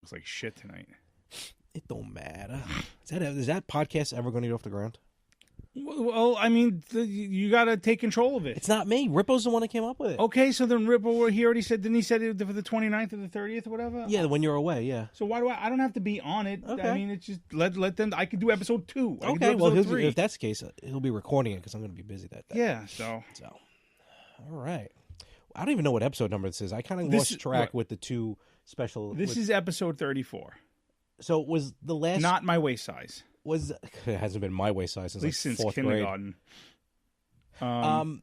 looks like shit tonight. It don't matter. Is that podcast ever going to get off the ground? Well, I mean, you got to take control of it. It's not me. Rippo's the one that came up with it. Okay, so then Rippo, he already said, didn't he said it for the 29th or the 30th or whatever? Yeah, when you're away, yeah. So why do I don't have to be on it. Okay. I mean, it's just, let them, I could do episode 2. Okay, well, if that's the case, he'll be recording it because I'm going to be busy that day. Yeah, so. All right. I don't even know what episode number this is. I kind of lost track with the two special. This is episode 34. So it was the last. Not my waist size. It hasn't been my waist size since At least since fourth kindergarten. Grade.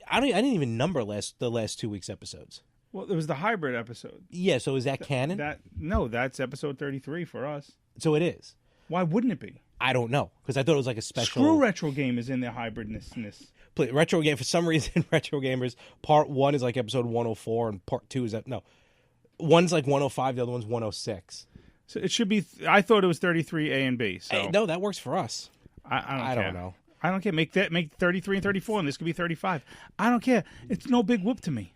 I didn't even number the last 2 weeks episodes. Well, it was the hybrid episode. Yeah, so is that canon? No, that's episode 33 for us. So it is. Why wouldn't it be? I don't know because I thought it was like a special. Screw Retro Game is in their hybridness. Retro Game for some reason. Retro Gamers Part 1 is like episode 104, and Part 2 is one's like 105, the other one's 106. So it should be. I thought it was 33 A and B. So no, that works for us. I don't know. I don't care. Make 33 and 34, and this could be 35. I don't care. It's no big whoop to me.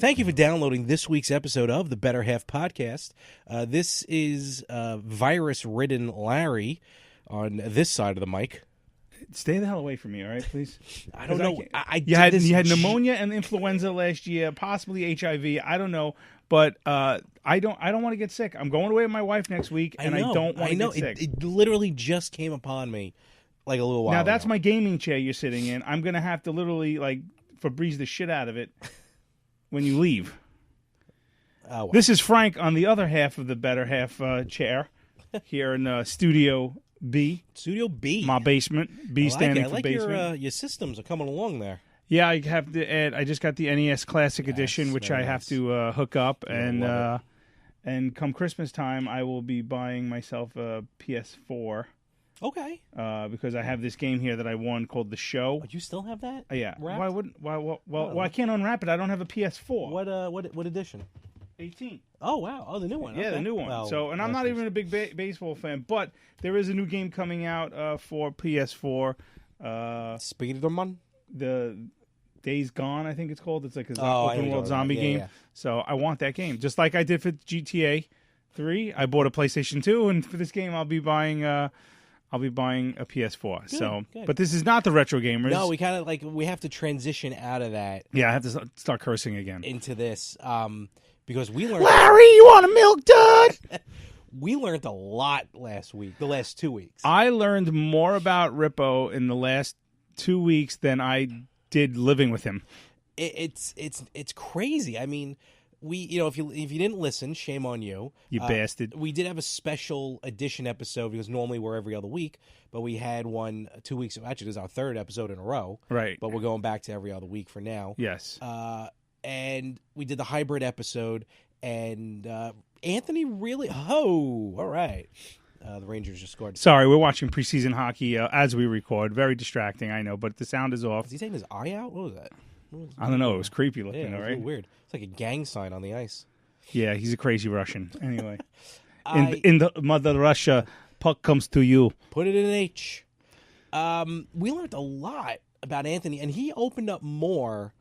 Thank you for downloading this week's episode of the Better Half Podcast. This is virus-ridden Larry on this side of the mic. Stay the hell away from me, all right, please? I don't know. You had pneumonia and influenza last year, possibly HIV. I don't know, but I don't want to get sick. I'm going away with my wife next week, and I don't want to get sick. It literally just came upon me like a little while ago. Now that's ago. my gaming chair you're sitting in. I'm gonna have to literally like Febreze the shit out of it when you leave. Oh, well. This is Frank on the other half of the Better Half chair here in Studio B. Studio B. My basement. B standing for basement. Your systems are coming along there. Yeah, I have to add. I just got the NES Classic Edition, which I have to hook up, and come Christmas time, I will be buying myself a PS4. Okay. Because I have this game here that I won called The Show. Oh, you still have that? Yeah. Wrapped? Why wouldn't? Well, I can't unwrap it. I don't have a PS4. What edition? 18. Oh wow! Oh, the new one. Yeah, okay. the new one. Well, I'm not even a big baseball fan, but there is a new game coming out for PS4. Spider-Man. The Days Gone, I think it's called. It's like an open open world zombie game. Yeah. So I want that game, just like I did for GTA 3. I bought a PlayStation 2, and for this game, I'll be buying a PS4. Good. But this is not the Retro Gamers. No, we have to transition out of that. Yeah, I have to start cursing again into this. Because we learned... Larry, you want a milk dud? We learned a lot last week, the last 2 weeks. I learned more about Rippo in the last 2 weeks than I did living with him. It's crazy. I mean, if you didn't listen, shame on you. You bastard. We did have a special edition episode because normally we're every other week, but we had one 2 weeks. Actually, this is our third episode in a row. Right. But we're going back to every other week for now. Yes. And we did the hybrid episode, and Anthony really... Oh, all right. The Rangers just scored. Sorry, we're watching preseason hockey as we record. Very distracting, I know, but the sound is off. Is he taking his eye out? What was that? I don't know. It was creepy looking, it was right? really weird. It's like a gang sign on the ice. Yeah, he's a crazy Russian. Anyway. In the Mother Russia, puck comes to you. Put it in an H. We learned a lot about Anthony, and he opened up more...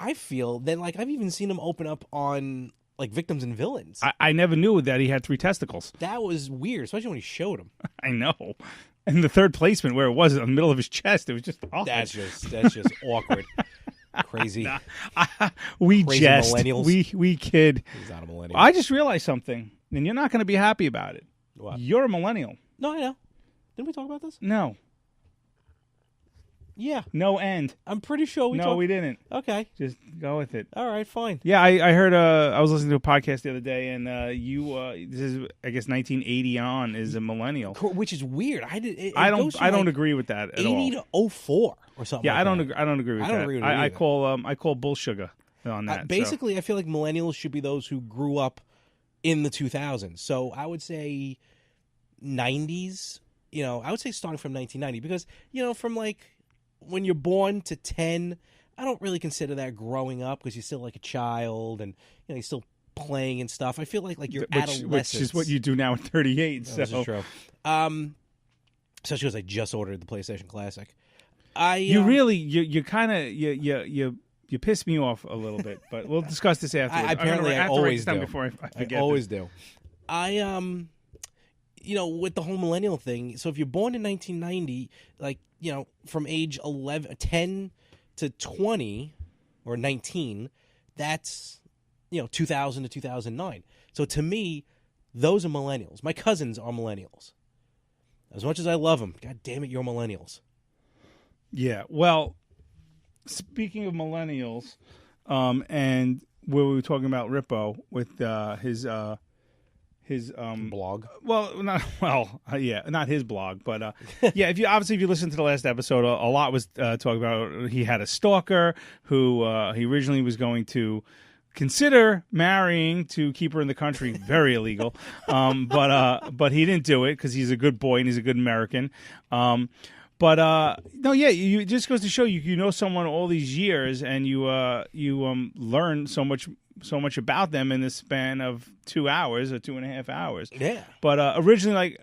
I feel then I've even seen him open up on Victims and Villains. I never knew that he had 3 testicles. That was weird, especially when he showed them. I know. And the third placement where it was in the middle of his chest, it was just awkward. That's just awkward. Crazy. We crazy jest. Millennials. We kid. He's not a millennial. I just realized something, and you're not going to be happy about it. What? You're a millennial. No, I know. Didn't we talk about this? No. Yeah. No end. I'm pretty sure we talked. No, we didn't. Okay. Just go with it. All right, fine. Yeah, I heard, I was listening to a podcast the other day, and this is, I guess, 1980 on is a millennial. Which is weird. I don't agree with that at 80 all. 80 to 04 or something Yeah, like I don't that. I don't agree with that. I don't agree with it either. I call bull sugar on that. Basically, I feel like millennials should be those who grew up in the 2000s. So I would say 90s, I would say starting from 1990 because, from when you're born to 10, I don't really consider that growing up because you're still like a child and you're still playing and stuff. I feel like your which adolescence. is what you do now at 38. So This is true. Especially because I just ordered the PlayStation Classic. You kind of you piss me off a little bit, but we'll discuss this afterwards. I always do. Before I forget. I always do. With the whole millennial thing. So if you're born in 1990, from age 10 to 20 or 19, that's 2000 to 2009. So to me, those are millennials. My cousins are millennials. As much as I love them, God damn it, you're millennials. Yeah. Well, speaking of millennials, and where we were talking about Rippo with his blog. Well, not his blog, but if you listen to the last episode, a lot was talked about. He had a stalker who he originally was going to consider marrying to keep her in the country. Very illegal, but he didn't do it because he's a good boy and he's a good American. It just goes to show you know someone all these years and you learn so much about them in the span of 2 hours or 2.5 hours. Yeah. But originally,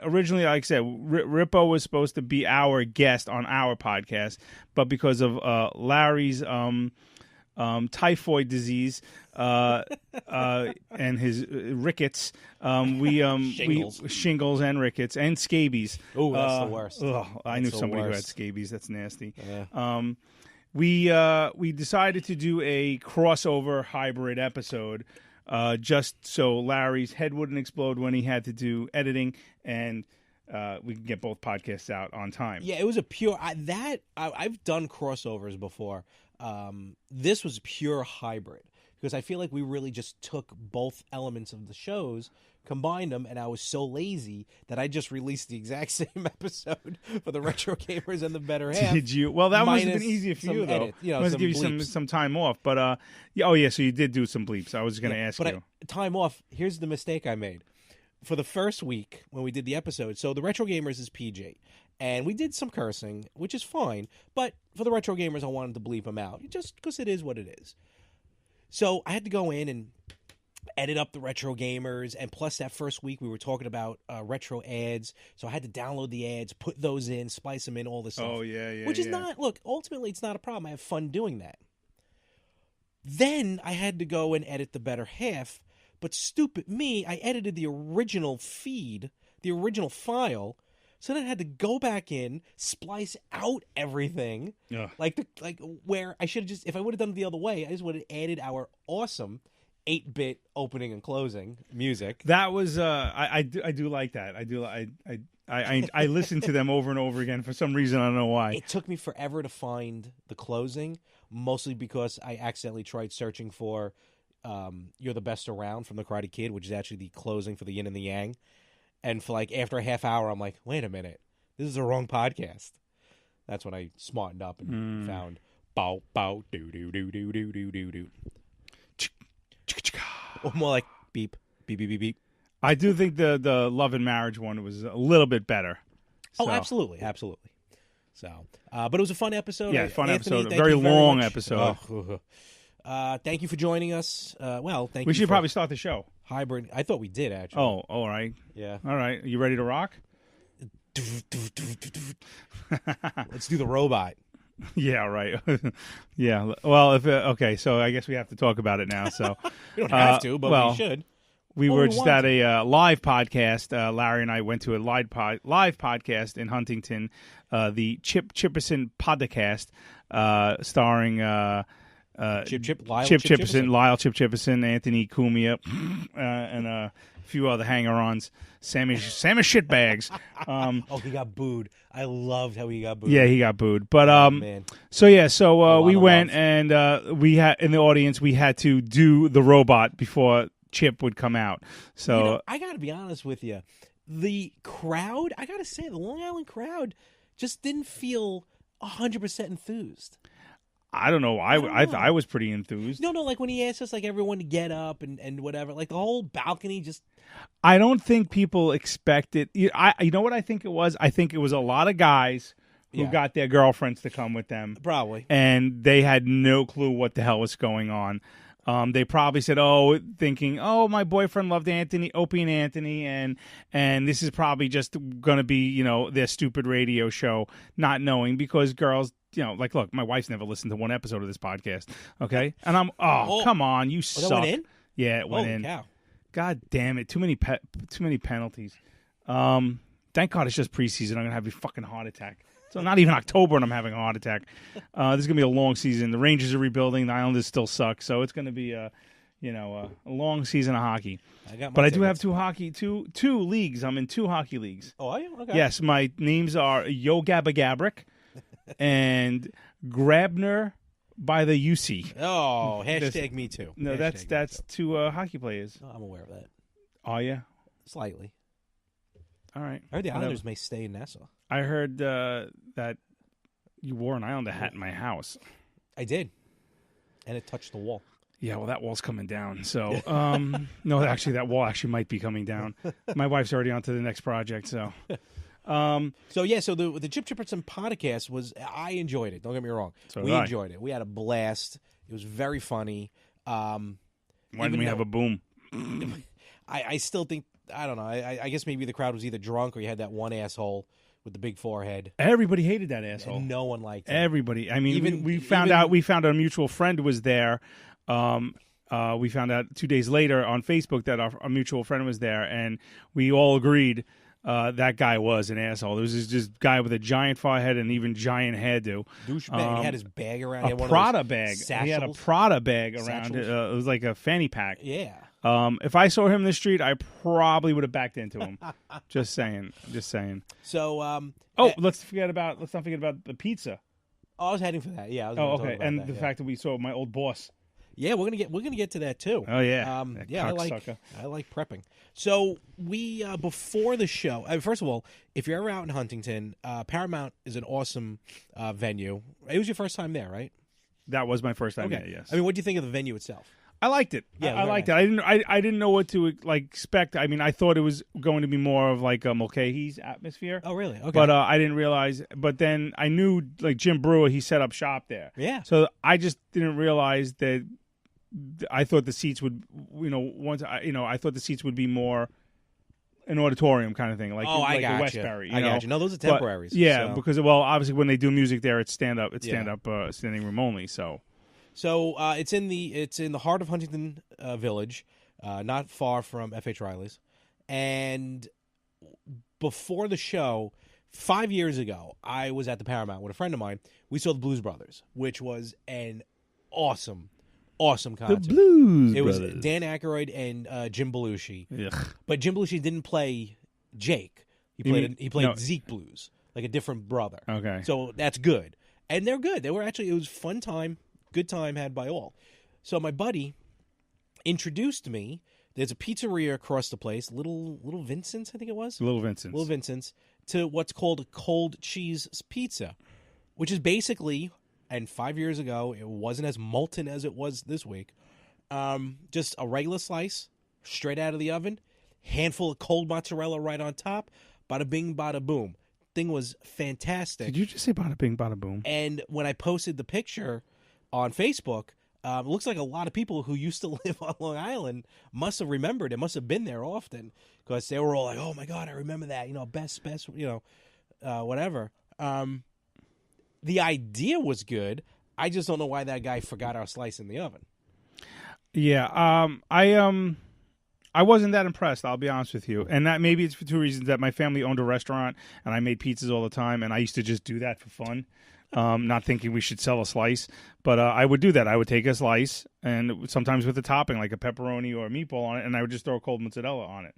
like I said, Rippo was supposed to be our guest on our podcast, but because of Larry's typhoid disease and his rickets, shingles and rickets and scabies. Oh, that's the worst. I knew somebody who had scabies. That's nasty. Yeah. We decided to do a crossover hybrid episode, just so Larry's head wouldn't explode when he had to do editing, and we could get both podcasts out on time. Yeah, it was a pure I've done crossovers before. This was pure hybrid because I feel like we really just took both elements of the shows, combined them, and I was so lazy that I just released the exact same episode for the Retro Gamers and the Better Half. Did you? Well, that must have been easier for you, though. Must give you some time off. But so you did do some bleeps. I was going to ask you. Time off. Here's the mistake I made. For the first week when we did the episode, so the Retro Gamers is PG. And we did some cursing, which is fine. But for the Retro Gamers, I wanted to bleep them out, just because it is what it is. So I had to go in and edit up the Retro Gamers. And plus that first week, we were talking about retro ads. So I had to download the ads, put those in, splice them in, all this stuff. Oh, yeah. Which is not, look, ultimately, it's not a problem. I have fun doing that. Then I had to go and edit the Better Half. But stupid me, I edited the original feed, the original file. So then I had to go back in, splice out everything, like where I should have just, if I would have done it the other way, I just would have added our awesome 8-bit opening and closing music. That was I do like that. I listen to them over and over again for some reason. I don't know why. It took me forever to find the closing, mostly because I accidentally tried searching for "You're the Best Around" from the Karate Kid, which is actually the closing for the Yin and the Yang. And for after a half hour, I'm like, wait a minute, this is the wrong podcast. That's when I smartened up and found bow bow doo doo doo doo doo doo doo doo. Or more like beep beep beep beep beep. I do think the Love and Marriage one was a little bit better. So. Oh, absolutely. So, but it was a fun episode. Yeah, fun Anthony, episode. A very long episode. Thank you for joining us. Thank you. We should probably start the show. Hybrid. I thought we did, actually. Oh, all right. Yeah. All right. You ready to rock? Let's do the robot. Yeah, right. Yeah. Well, okay, so I guess we have to talk about it now. So we don't have to, but we should. We were just at a live podcast. Larry and I went to a live podcast in Huntington, the Chip Chipperson podcast, starring Lyle Chipperson, Anthony Cumia, and a few other hanger-ons. Sammy shitbags. He got booed. I loved how he got booed. Yeah, he got booed. But man. So we went and we had in the audience we had to do the robot before Chip would come out. So I got to be honest with you, the crowd. I got to say, the Long Island crowd just didn't feel 100% enthused. I don't know. I was pretty enthused. No, like when he asked us, everyone to get up and whatever, the whole balcony just. I don't think people expected. You know what I think it was? I think it was a lot of guys who got their girlfriends to come with them, probably, and they had no clue what the hell was going on. They probably said, thinking, my boyfriend loved Opie and Anthony, and this is probably just going to be, their stupid radio show, not knowing, because girls, look, my wife's never listened to one episode of this podcast, okay? And I'm, come on, you suck. That went in? Yeah, it went Holy in. Cow. God damn it, too many penalties. Thank God it's just preseason. I'm going to have a fucking heart attack. So not even October and I'm having a heart attack. This is going to be a long season. The Rangers are rebuilding. The Islanders still suck. So it's going to be a long season of hockey. I do have two leagues. I'm in 2 hockey leagues. Oh, are you? Okay. Yes, my names are Yo Gabba Gabrick and Grabner by the UC. Oh, hashtag me too. No, Hashtag that's 2 hockey players. Oh, I'm aware of that. Are you? Slightly. All right. I heard the Islanders may stay in Nassau. I heard that you wore an Islander hat in my house. I did. And it touched the wall. Yeah, well, that wall's coming down. So, no, actually, that wall actually might be coming down. My wife's already on to the next project, so. So the Chip Chipperson podcast I enjoyed it. Don't get me wrong. We enjoyed it. We had a blast. It was very funny. Why didn't we have a boom? I still think, I don't know. I guess maybe the crowd was either drunk or you had that one asshole with the big forehead. Everybody hated that asshole. And no one liked him. Everybody. I mean, we found out a mutual friend was there. We found out 2 days later on Facebook that our mutual friend was there, and we all agreed that guy was an asshole. There was this guy with a giant forehead and even giant hairdo. Douchebag. He had his bag around. A Prada bag. Satchels. He had a Prada bag around it. It was like a fanny pack. Yeah. If I saw him in the street, I probably would have backed into him. Just saying. So, let's not forget about the pizza. I was heading for that. Yeah. Okay. And the fact that we saw my old boss. Yeah, we're gonna get to that too. Oh yeah. I like prepping. So we before the show. First of all, if you're ever out in Huntington, Paramount is an awesome venue. It was your first time there, right? That was my first time there. Yes. I mean, what do you think of the venue itself? I liked it. Yeah, I liked it. I didn't know what to expect. I mean, I thought it was going to be more of like Mulcahy's atmosphere. Oh, really? Okay. But I didn't realize. But then I knew Jim Brewer. He set up shop there. Yeah. So I just didn't realize that. I thought the seats would, I thought the seats would be more an auditorium kind of thing, like I got the Westbury. I got you. No, those are temporaries. Because obviously when they do music there, it's stand-up standing room only. So it's in the heart of Huntington Village, not far from F.H. Riley's, and before the show. 5 years ago, I was at the Paramount with a friend of mine. We saw the Blues Brothers, which was an awesome concert. The Blues Brothers. Was Dan Aykroyd and Jim Belushi. Ugh. But Jim Belushi didn't play Jake. He played Zeke Blues, like a different brother. Okay. So that's good. And they're good. It was fun time, good time had by all. So my buddy introduced me. There's a pizzeria across the place, Little Vincent's, I think it was. Little Vincent's, to what's called a cold cheese pizza, which is basically, and 5 years ago it wasn't as molten as it was this week, just a regular slice straight out of the oven, handful of cold mozzarella right on top, bada bing, bada boom. Thing was fantastic. Did you just say bada bing, bada boom? And when I posted the picture on Facebook, it looks like a lot of people who used to live on Long Island must have remembered it, must have been there often, because they were all like, oh my God, I remember that, best, whatever. The idea was good. I just don't know why that guy forgot our slice in the oven. Yeah, I wasn't that impressed, I'll be honest with you. And that maybe it's for 2 reasons: that my family owned a restaurant and I made pizzas all the time, and I used to just do that for fun. Not thinking we should sell a slice, but I would do that. I would take a slice, and sometimes with a topping like a pepperoni or a meatball on it, and I would just throw cold mozzarella on it.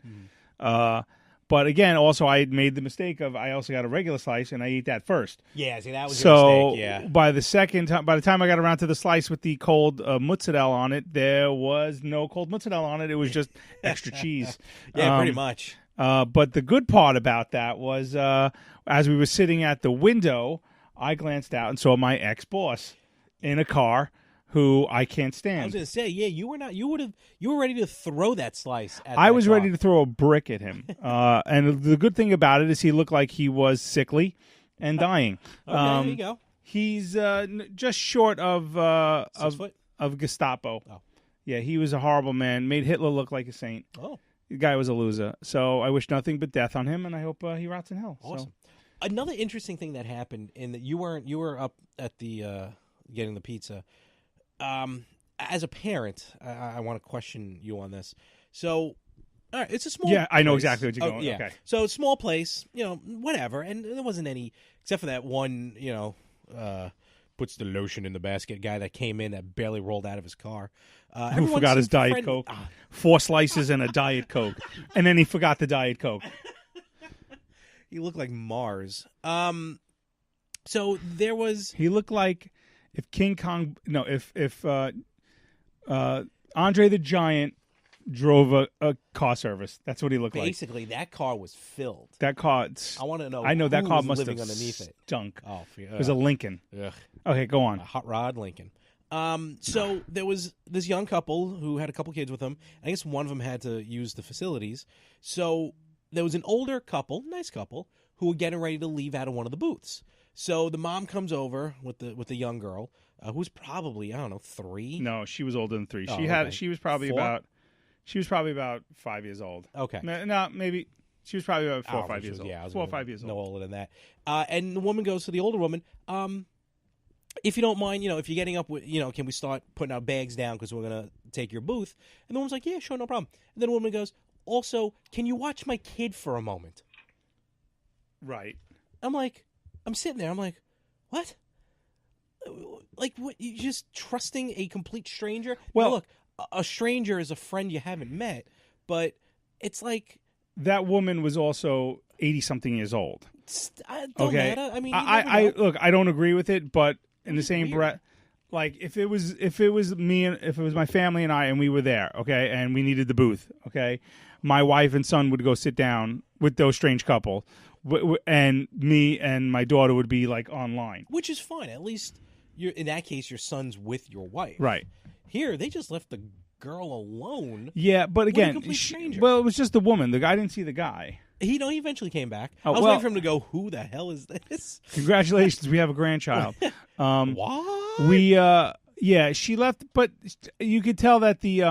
Mm. But again, also I made the mistake of I also got a regular slice, and I ate that first. Yeah, see, that was your mistake. Yeah. By the time I got around to the slice with the cold mozzarella on it, there was no cold mozzarella on it. It was just extra cheese. Yeah, pretty much. But the good part about that was, as we were sitting at the window, I glanced out and saw my ex-boss in a car who I can't stand. I was going to say, yeah, you were ready to throw that slice at I was ready to throw a brick at him. And the good thing about it is he looked like he was sickly and dying. Okay, there you go. He's just short of 6 foot? of Gestapo. Oh. Yeah, he was a horrible man. Made Hitler look like a saint. Oh. The guy was a loser. So I wish nothing but death on him, and I hope he rots in hell. Awesome. So. Another interesting thing that happened in that you were up at the getting the pizza. As a parent, I want to question you on this. So, all right, it's a small. Yeah, I know place. exactly what you're going. Yeah. Okay. So small place, whatever, and there wasn't any except for that one, puts the lotion in the basket guy that came in that barely rolled out of his car. Who forgot his Diet Coke? 4 slices and a Diet Coke, and then he forgot the Diet Coke. He looked like Mars. So there was. He looked like if King Kong. No, if Andre the Giant drove a car service. That's what he looked like. Basically, that car was filled. That car. I want to know. I know that car was must living have underneath it. stunk. Oh, it was a Lincoln. Ugh. Okay, go on. A hot rod Lincoln. So there was this young couple who had a couple kids with them. I guess one of them had to use the facilities. So there was an older couple, nice couple, who were getting ready to leave out of one of the booths. So the mom comes over with the young girl, who's probably 3. No, she was older than 3. Oh, She had. okay. She was probably 4? about. She was probably about 5 years old. Okay. No, maybe she was probably about 4 or 5 years old. Yeah, I was 4 or 5 years no old. older than that. And the woman goes to the older woman. If you don't mind, if you're getting up with, can we start putting our bags down because we're gonna take your booth? And the woman's like, yeah, sure, no problem. And then the woman goes, also, can you watch my kid for a moment? Right. I'm sitting there. I'm like, what? Like, what? You just trusting a complete stranger? Well, now, look, a stranger is a friend you haven't met, but it's like that woman was also 80-something years old. Don't matter. I mean, I look. I don't agree with it, but in the same weird. breath, like if it was me and if it was my family and I and we were there, okay, and we needed the booth, okay, my wife and son would go sit down with those strange couple, and me and my daughter would be like online, which is fine. At least you're in that case, your son's with your wife, right? Here, they just left the girl alone. Yeah, but again, a complete stranger. Well, it was just the woman. The guy didn't see the guy. He eventually came back. Oh, I was waiting for him to go, who the hell is this? Congratulations, we have a grandchild. What? Yeah, she left, but you could tell that the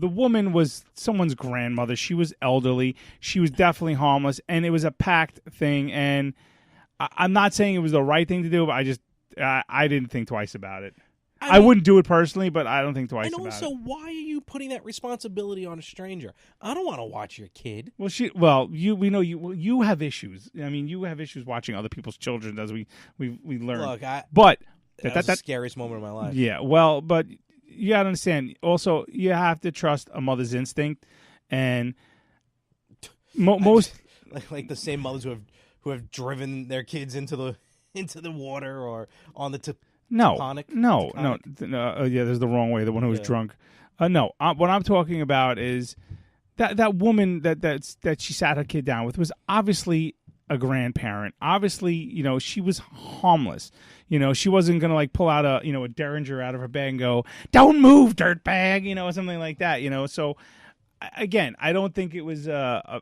woman was someone's grandmother. She was elderly. She was definitely harmless, and it was a packed thing. And I'm not saying it was the right thing to do, but I didn't think twice about it. I wouldn't do it personally, but I don't think twice about it. And also, why are you putting that responsibility on a stranger? I don't want to watch your kid. Well, we know you have issues. I mean, you have issues watching other people's children, as we learn. Look, but that was the scariest moment of my life. Yeah, well, but you got to understand. Also, you have to trust a mother's instinct, and most like the same mothers who have driven their kids into the water or on the No. Yeah, there's the wrong way. The one who was drunk. No. What I'm talking about is that woman that she sat her kid down with was obviously a grandparent. Obviously, she was harmless. She wasn't gonna like pull out a Derringer out of her bag and go, "Don't move, dirtbag," or something like that. So again, I don't think it was a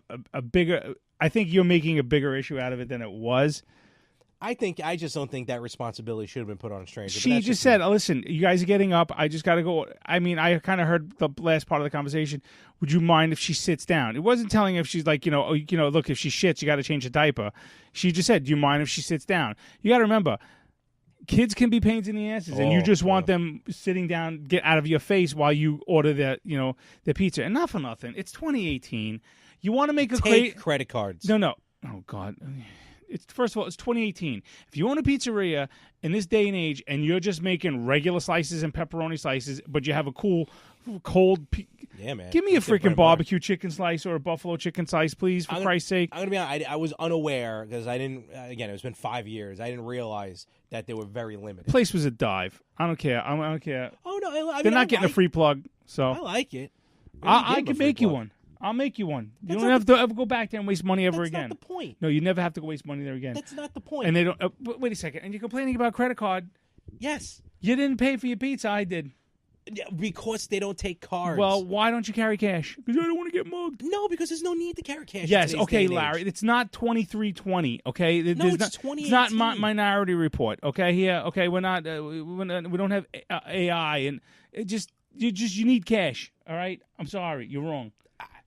bigger. I think you're making a bigger issue out of it than it was. I just don't think that responsibility should have been put on a stranger. She just said, listen, you guys are getting up. I just got to go. I mean, I kind of heard the last part of the conversation. Would you mind if she sits down? It wasn't telling if she's like, look, if she shits, you got to change the diaper. She just said, do you mind if she sits down? You got to remember, kids can be pains in the asses, and you just want them sitting down, get out of your face while you order their pizza. And not for nothing. It's 2018. You want to make a credit cards. No. Oh, God. First of all, it's 2018. If you own a pizzeria in this day and age and you're just making regular slices and pepperoni slices, but you have a cold yeah, man. Give me a freaking barbecue chicken slice or a buffalo chicken slice, please, for Christ's sake. I'm gonna be honest. I was unaware because I didn't. Again, it's been 5 years. I didn't realize that they were very limited. The place was a dive. I don't care. I don't care. Oh no, they're not getting a free plug. So I like it. I can make you one. I'll make you one. You don't have to ever go back there and waste money ever again. That's not the point. No, you never have to go waste money there again. That's not the point. And they don't. Wait a second. And you're complaining about credit card. Yes. You didn't pay for your pizza. I did. Yeah, because they don't take cards. Well, why don't you carry cash? Because I don't want to get mugged. No, because there's no need to carry cash. Yes, okay, Larry. It's not 2320. Okay, no, it's 2018. It's not Minority Report. Okay, here. Okay, we're not. We don't have AI, and it just you need cash. All right, I'm sorry, you're wrong.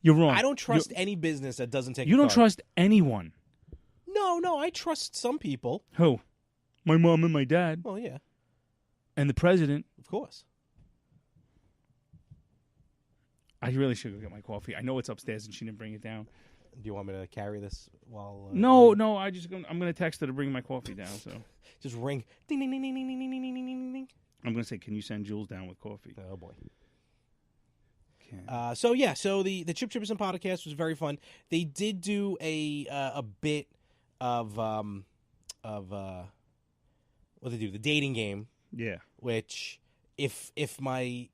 You're wrong. I don't trust any business that doesn't take. You a don't card. trust anyone. No, I trust some people. Who? My mom and my dad Well, yeah, and the president. of course. I really should go get my coffee. I know it's upstairs and she didn't bring it down. Do you want me to carry this while? No. I'm gonna text her to bring my coffee down. So Just ring. Ding ding ding ding ding ding ding ding ding ding ding. I'm gonna say, can you send Jules down with coffee? Oh boy. Okay. So the Chip Chippers and podcast was very fun. They did do a bit of what they do, the dating game, Yeah. which if my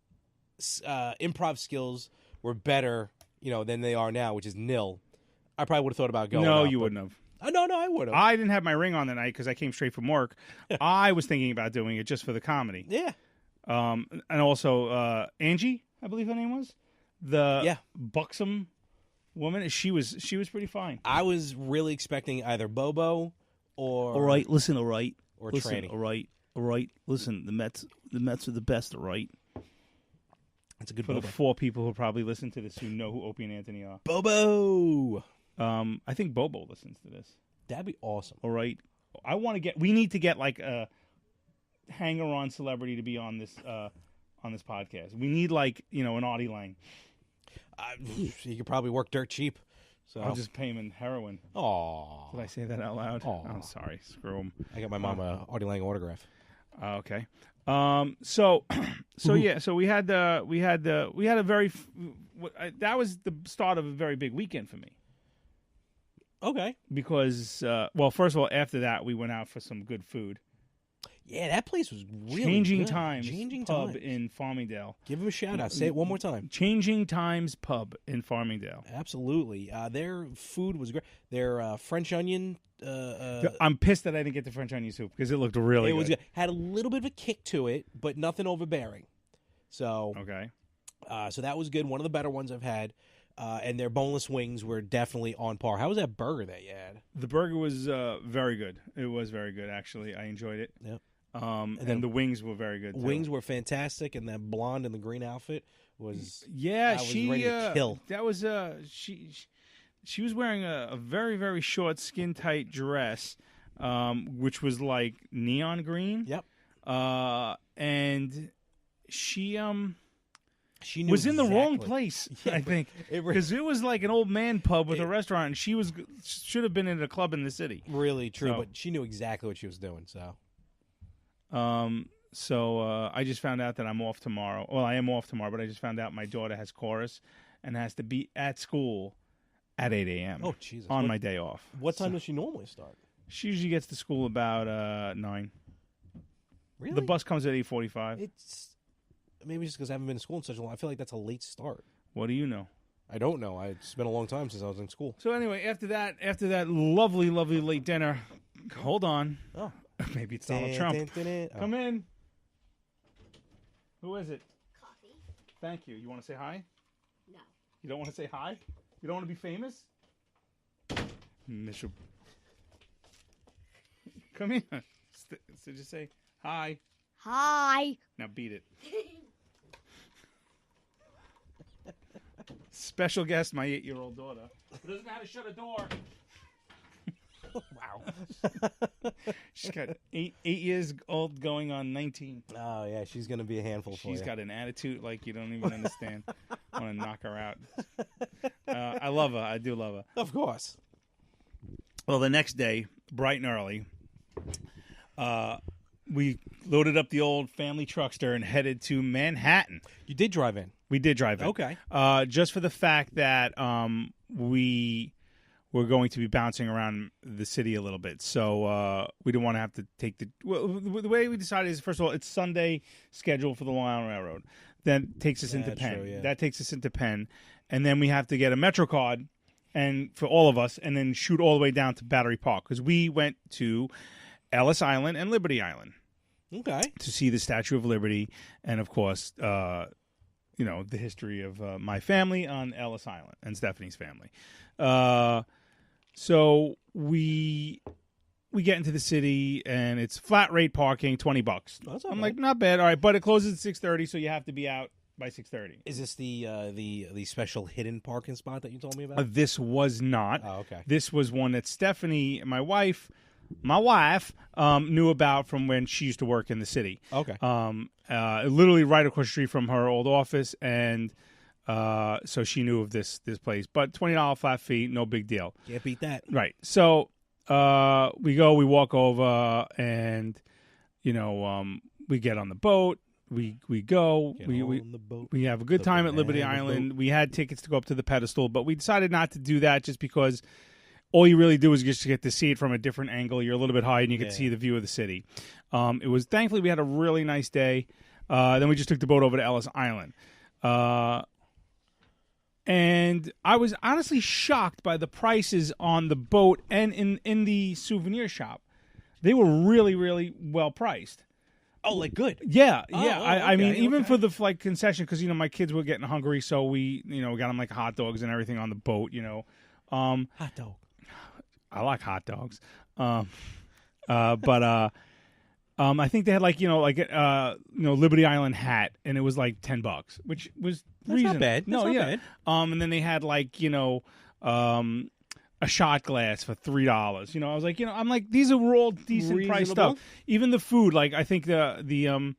improv skills were better, than they are now, which is nil, I probably would have thought about going. No, out, you but- wouldn't have. No, I would have. I didn't have my ring on that night because I came straight from work. I was thinking about doing it just for the comedy. Yeah. And also Angie, I believe her name was, the buxom woman. She was pretty fine. I was really expecting either Bobo or All right, listen. All right, or listen. Tranny. All right. Listen, the Mets are the best. All right. That's a good For Bobo. the 4 people who probably listen to this who know who Opie and Anthony are. Bobo. I think Bobo listens to this. That'd be awesome. All right. We need to get like a hanger-on celebrity to be on this podcast. We need like, an Audie Lang. You could probably work dirt cheap. So I'll just pay him in heroin. Aw. Did I say that out loud? Aw. I'm sorry. Screw him. I got my mom a Audie Lang autograph. Okay. So we had a very that was the start of a very big weekend for me. Okay. Because first of all, after that we went out for some good food. Yeah, that place was really Changing good. Times Changing Pub Times. in Farmingdale. Give him a shout out. Say it one more time. Changing Times Pub in Farmingdale. Absolutely. Their food was great. Their French onion. I'm pissed that I didn't get the French onion soup because it looked really good. Was good. Had a little bit of a kick to it, but nothing overbearing. So Okay. So that was good. One of the better ones I've had. And their boneless wings were definitely on par. How was that burger that you had? The burger was very good. It was very good, actually. I enjoyed it. Yep. And the wings were very good, too. Wings were fantastic, and that blonde in the green outfit was she ready to kill. That was she was wearing a very, very short skin tight dress, which was like neon green. Yep. And she knew was in the wrong exactly. place, Yeah, I think, it because it was like an old man pub with a restaurant, and she should have been in a club in the city. Really true, So- but she knew exactly what she was doing. So So I just found out that I'm off tomorrow. Well, I am off tomorrow, but I just found out my daughter has chorus and has to be at school at 8 a.m. Oh, Jesus. on my day off. what time does she normally start? She usually gets to school about 9. Really? The bus comes at 8:45. It's maybe just because I haven't been to school in such a long. I feel like that's a late start. What do you know? I don't know. It's been a long time since I was in school. So anyway, after that lovely, lovely late dinner, hold on. Oh, Maybe it's Donald Trump. Come in. Who is it? Coffee? Thank you. You want to say hi? No. You don't want to say hi? You don't want to be famous? Miserable. Come here. So just say hi. Hi. Now beat it. Special guest, my 8-year-old daughter. Who doesn't know how to shut a door. Wow. She's got 8 years old going on 19. Oh yeah, she's gonna be a handful for you. She's got an attitude like you don't even understand. I want to knock her out. I love her. I do love her. Of course. Well, the next day, bright and early, we loaded up the old family truckster and headed to Manhattan. You did drive in. We did drive in. Okay. Just for the fact that we were going to be bouncing around the city a little bit. So we didn't want to have to take the way we decided is, first of all, it's Sunday schedule for the Long Island Railroad. Then takes us into Penn. true, yeah. That takes us into Penn. And then we have to get a Metro card and for all of us, and then shoot all the way down to Battery Park. Because we went to Ellis Island and Liberty Island Okay. to see the Statue of Liberty and, of course, the history of my family on Ellis Island and Stephanie's family. So we get into the city and it's flat rate parking, $20. That's not I'm bad. like, not bad. All right, but it closes at 6:30, so you have to be out by 6:30. Is this the special hidden parking spot that you told me about? This was not. Oh, okay. This was one that Stephanie, my wife, knew about from when she used to work in the city. Okay. Literally right across the street from her old office, and so she knew of this place. But $20 flat fee, no big deal. Can't beat that. Right. So we walk over, and we get on the boat. We go. We have a good time at Liberty Island. We had tickets to go up to the pedestal, but we decided not to do that just because all you really do is just get to see it from a different angle. You're a little bit high, and you can see the view of the city. It was thankfully we had a really nice day. Then we just took the boat over to Ellis Island. And I was honestly shocked by the prices on the boat and in the souvenir shop. They were really, really well priced. Oh, like good. Yeah, Oh, yeah. oh, I mean, okay, even okay. for the concession, because my kids were getting hungry, so we got them like hot dogs and everything on the boat. Hot dog. I like hot dogs. But I think they had Liberty Island hat, and it was like $10, which was That's not bad. That's not bad. And then they had a shot glass for $3. I was like, I'm like, these are all decent price stuff. Even the food, like I think the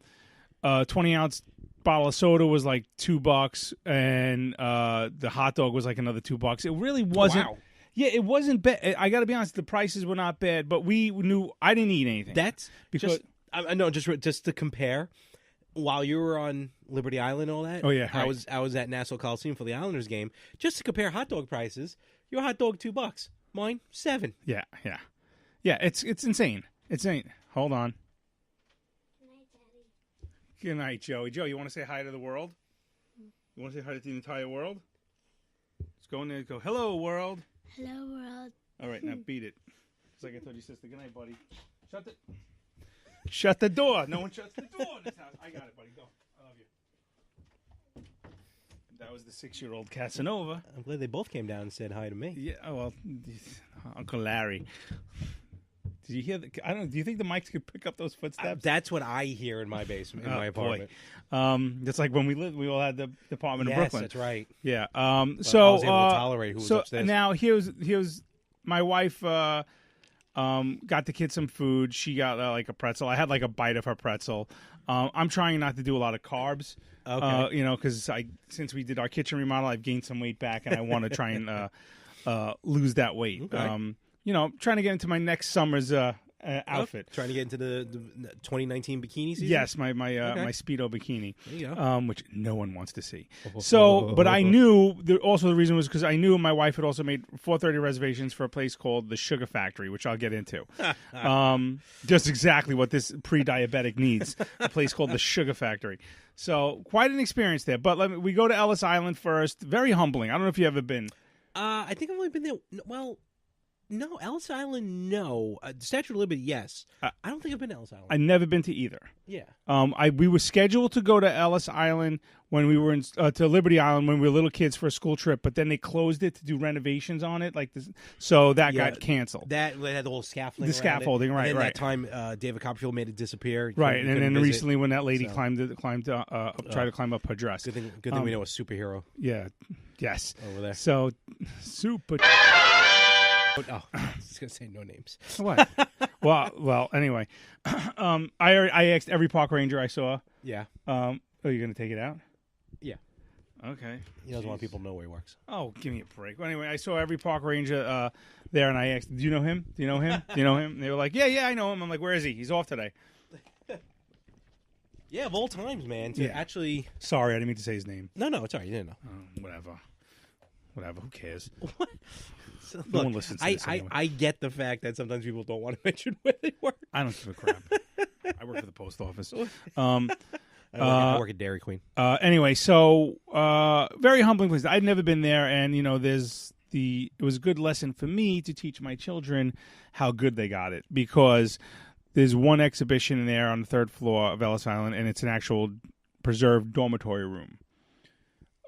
20-ounce bottle of soda was like $2, and the hot dog was like another $2. It really wasn't. Wow. Yeah, it wasn't bad. I got to be honest, the prices were not bad, but we knew I didn't eat anything. That's because I know just to compare. While you were on Liberty Island and all that, I was at Nassau Coliseum for the Islanders game. Just to compare hot dog prices, your hot dog $2, mine $7. Yeah. It's insane. It's insane. Hold on. Good night, Daddy. Good night, Joey. Joe, you want to say hi to the world? You want to say hi to the entire world? Let's go in there and go, hello, world. Hello, world. All right, now beat it. It's like I told your sister. Good night, buddy. Shut the door. No one shuts the door in this house. I got it, buddy. Go. I love you. That was the 6-year-old Casanova. I'm glad they both came down and said hi to me. Yeah. Oh, well, Uncle Larry. Did you hear? Do you think the mics could pick up those footsteps? That's what I hear in my basement, in my apartment. That's like when we all had the apartment in Brooklyn. Yes, that's right. Yeah. So I was able to tolerate who was upstairs. Now here's my wife. Got the kids some food. She got like a pretzel. I had like a bite of her pretzel. I'm trying not to do a lot of carbs. Okay. Because since we did our kitchen remodel, I've gained some weight back, and I want to try and lose that weight. Okay. Trying to get into my next summer's outfit. Trying to get into the 2019 bikini season? Yes, my Speedo bikini. There you go. Which no one wants to see. So, but I knew also the reason was because I knew my wife had also made 4:30 reservations for a place called the Sugar Factory, which I'll get into. Just exactly what this pre-diabetic needs. A place called the Sugar Factory. So quite an experience there. But we go to Ellis Island first. Very humbling. I don't know if you ever been. I think I've only been there. Well. No, Ellis Island, no. Statue of Liberty, yes. I don't think I've been to Ellis Island. I've never been to either. Yeah. We were scheduled to go to Ellis Island when we were to Liberty Island when we were little kids for a school trip, but then they closed it to do renovations on it, like this, so that got canceled. That had the whole scaffolding. The scaffolding, right? And right. That time, David Copperfield made it disappear. Right, and then recently when that lady tried to climb up her dress. Good thing we know a superhero. Yeah. Yes. Over there. So super. Oh, I was gonna say no names. What? well. Anyway, I asked every park ranger I saw. Yeah. Are you gonna take it out? Yeah. Okay. He doesn't want people to know where he works. Oh, give me a break. Well, anyway, I saw every park ranger there, and I asked, "Do you know him? Do you know him? Do you know him?" And they were like, "Yeah, I know him." I'm like, "Where is he? He's off today." Yeah, of all times, man. Actually, sorry, I didn't mean to say his name. No, it's all right. You didn't know. Whatever. Who cares? What? No Look, one listens to this anyway. I get the fact that sometimes people don't want to mention where they work. I don't give a crap. I work for the post office. I work at Dairy Queen. Anyway, so very humbling place. I'd never been there, and it was a good lesson for me to teach my children how good they got it, because there's one exhibition in there on the 3rd floor of Ellis Island, and it's an actual preserved dormitory room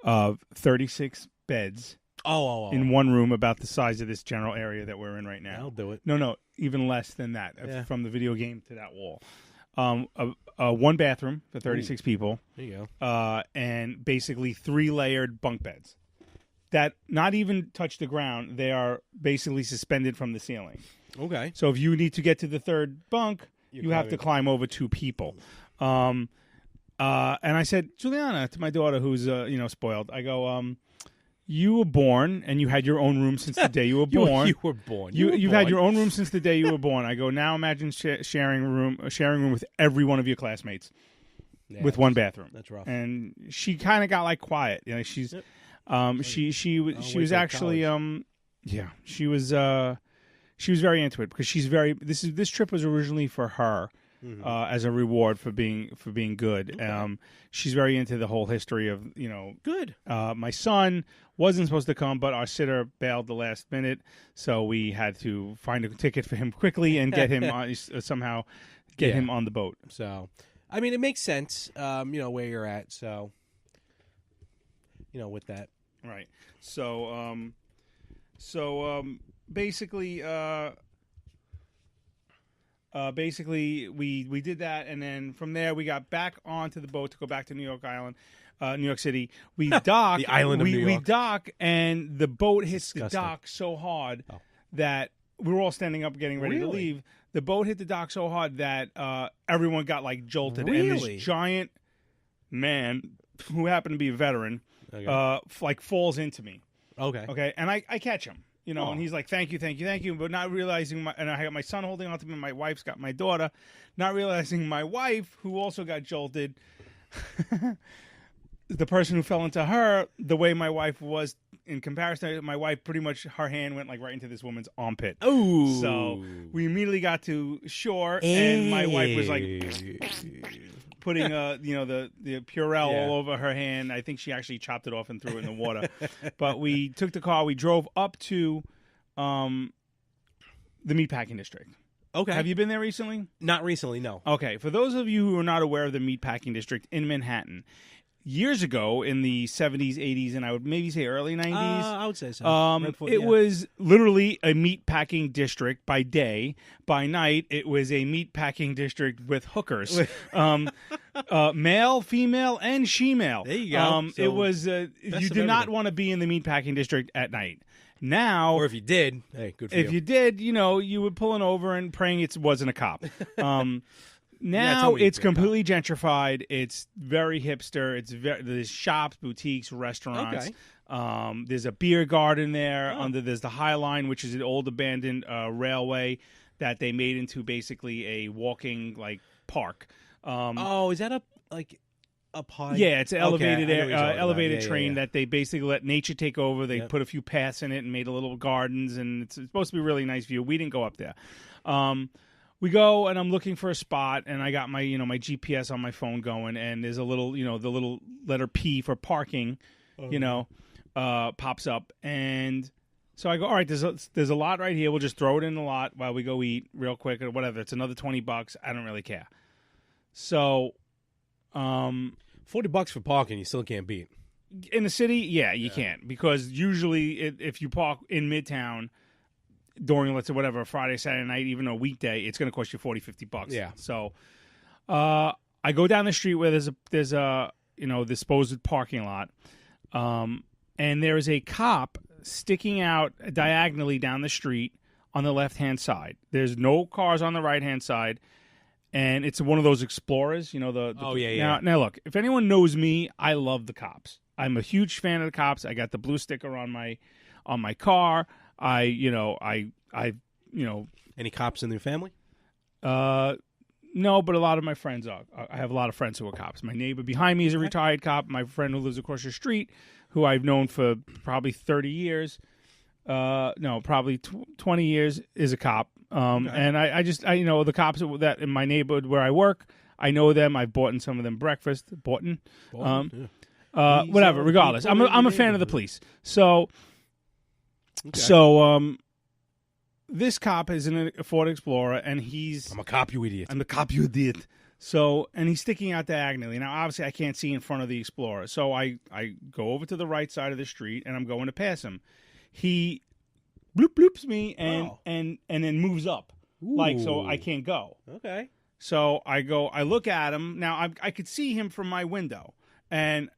of 36 beds. In one room, about the size of this general area that we're in right now. I'll do it. No, even less than that, from the video game to that wall. a one bathroom for 36 people, There you go. and basically 3 layered bunk beds that not even touch the ground. They are basically suspended from the ceiling. Okay. So if you need to get to the third bunk, you have to climb over 2 people. And I said, Juliana, to my daughter, who's spoiled, I go, you were born and you had your own room since the day you were born. You were born. You've had your own room since the day you were born. I go, now imagine sharing a room with every one of your classmates Yeah, with one bathroom. That's rough. And she kind of got like quiet. You know, she's she was actually she was very into it because she's very this trip was originally for her. As a reward for being good. Okay. She's very into the whole history of Good. my son wasn't supposed to come, but our sitter bailed the last minute, so we had to find a ticket for him quickly and get him somehow get him on the boat. So, I mean, it makes sense. Where you're at. So, with that. Right. So basically. Basically, we did that, and then from there we got back onto the boat to go back to New York City. We dock. The island of New York. We dock, and the boat hits Disgusting. the dock so hard that we were all standing up getting ready to leave. The boat hit the dock so hard that everyone got like jolted, and Really? this giant man who happened to be a veteran falls into me. Okay, and I catch him. And he's like, thank you, but not realizing and I got my son holding on to me, my wife's got my daughter, not realizing my wife, who also got jolted, the person who fell into her, the way my wife was in comparison, my wife pretty much, her hand went like right into this woman's armpit. Oh. So we immediately got to shore, and my wife was like putting the Purell all over her hand. I think she actually chopped it off and threw it in the water. But we took the car. We drove up to the meatpacking district. Okay. Have you been there recently? Not recently, no. Okay. For those of you who are not aware of the meatpacking district in Manhattan, years ago in the 70s, 80s, and I would maybe say early 90s. I would say so. It was literally a meat packing district by day. By night, it was a meat packing district with hookers, male, female, and she-male. There you go. So, it was you did not want to be in the meat packing district at night. Now, or if you did, hey, good for you. If you did, you were pulling over and praying it wasn't a cop. Now it's completely gentrified. It's very hipster. There's shops, boutiques, restaurants. Okay. There's a beer garden there. There's the High Line, which is an old abandoned railway that they made into basically a walking park. Is that up high? Yeah, it's an elevated train yeah. that they basically let nature take over. They put a few paths in it and made a little gardens, and it's supposed to be a really nice view. We didn't go up there. We go, and I'm looking for a spot, and I got my my GPS on my phone going, and there's a little the little letter P for parking, pops up, and so I go, all right, there's a lot right here. We'll just throw it in the lot while we go eat real quick or whatever. It's another $20. I don't really care. So, $40 for parking, you still can't beat. In the city, you can't, because usually if you park in Midtown during, let's say, whatever, Friday, Saturday night, even a weekday, it's going to cost you $40-$50. Yeah. So, I go down the street where there's a this supposed parking lot, and there is a cop sticking out diagonally down the street on the left-hand side. There's no cars on the right-hand side, and it's one of those Explorers. Now, look, if anyone knows me, I love the cops. I'm a huge fan of the cops. I got the blue sticker on my car. Any cops in your family? No, but a lot of my friends are. I have a lot of friends who are cops. My neighbor behind me is a retired cop. My friend who lives across the street, who I've known for probably 30 years, probably 20 years, is a cop. And I the cops that in my neighborhood where I work, I know them. I've bought some of them breakfast. Whatever. Regardless, I'm a fan of the police. So. Okay. So, this cop is in a Ford Explorer, and I'm a cop, you idiot. So, and he's sticking out diagonally. Now, obviously, I can't see in front of the Explorer. So, I go over to the right side of the street, and I'm going to pass him. He bloops me and then moves up. Ooh. So I can't go. Okay. So I look at him. Now I could see him from my window, and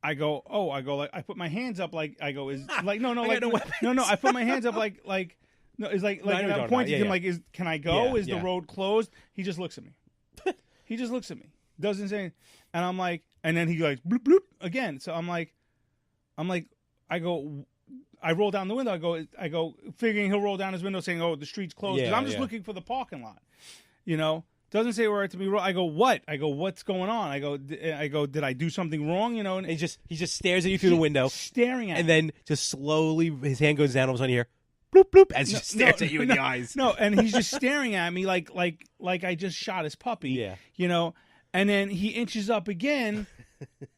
I go, like, I put my hands up, like, I go, is like, no, I got no weapons. I put my hands up, like, no, it's like, No, I know and what I'm you're pointing talking to him, about. like, can I go? Yeah, Is the yeah. road closed? He just looks at me. He just looks at me. Doesn't say anything. And I'm like, and then he goes, bloop, bloop, again. So I'm like, I roll down the window. I go, figuring he'll roll down his window saying, oh, the street's closed. Because Yeah, I'm just yeah. looking for the parking lot, Doesn't say where to me. I go, what? I go, what's going on? I go, did I do something wrong? And he just stares at you through the window, staring at and me. then just slowly his hand goes down. All of a sudden, you hear bloop bloop as he just stares at you in the eyes. No, and he's just staring at me like I just shot his puppy. Yeah. And then he inches up again,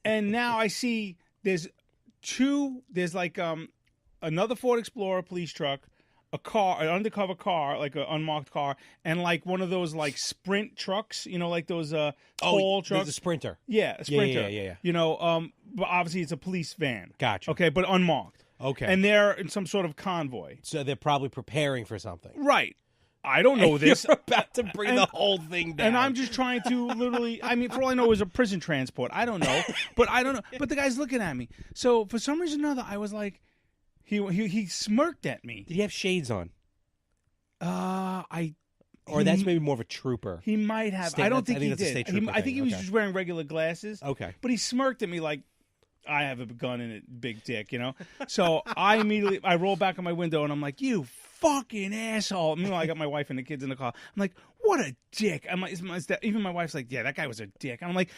and now I see there's like another Ford Explorer police truck, a car, an undercover car, like an unmarked car, and like one of those like sprint trucks, like those tall trucks. The Sprinter. Yeah, a Sprinter. Yeah. But obviously it's a police van. Gotcha. Okay, but unmarked. Okay. And they're in some sort of convoy. So they're probably preparing for something. Right. I don't know this. You're about to bring the whole thing down. And I'm just trying to literally, I mean, for all I know, it was a prison transport. I don't know. But I don't know. But the guy's looking at me. So for some reason or another, I was like, he smirked at me. Did he have shades on? Or He- that's maybe more of a trooper. He might have. State- I don't think I think he that's a did. state trooper I think he thing. was Okay. just wearing regular glasses. Okay. But he smirked at me like, I have a gun in it, big dick, So I roll back on my window and I'm like, you fucking asshole. Meanwhile, I got my wife and the kids in the car. I'm like, what a dick. Even my wife's like, yeah, that guy was a dick. And I'm like,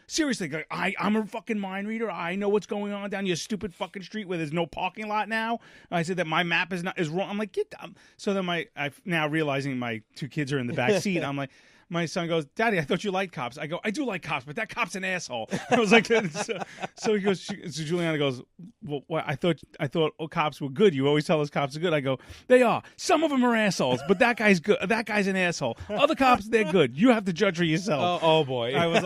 seriously, like, I'm a fucking mind reader. I know what's going on down your stupid fucking street where there's no parking lot now. And I said that my map is wrong. I'm like, get down. So then I'm now realizing my two kids are in the back seat. I'm like, my son goes, Daddy, I thought you liked cops. I go, I do like cops, but that cop's an asshole. I was like, so he goes, so Juliana goes, well, I thought cops were good. You always tell us cops are good. I go, they are. Some of them are assholes, but that guy's good. That guy's an asshole. Other cops, they're good. You have to judge for yourself. Oh boy. I was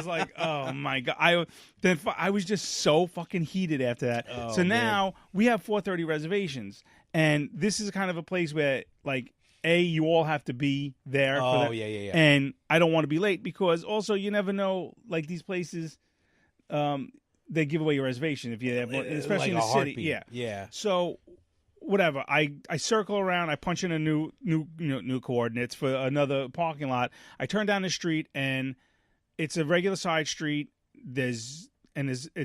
like, oh my God. I was just so fucking heated after that. So now we have 4:30 reservations, and this is kind of a place where like, you all have to be there. Oh, for that. yeah. And I don't want to be late because also you never know, like these places, they give away your reservation if you're there, especially Like in a the city. heartbeat. Yeah. So whatever, I circle around, I punch in a new coordinates for another parking lot. I turn down the street and it's a regular side street. It's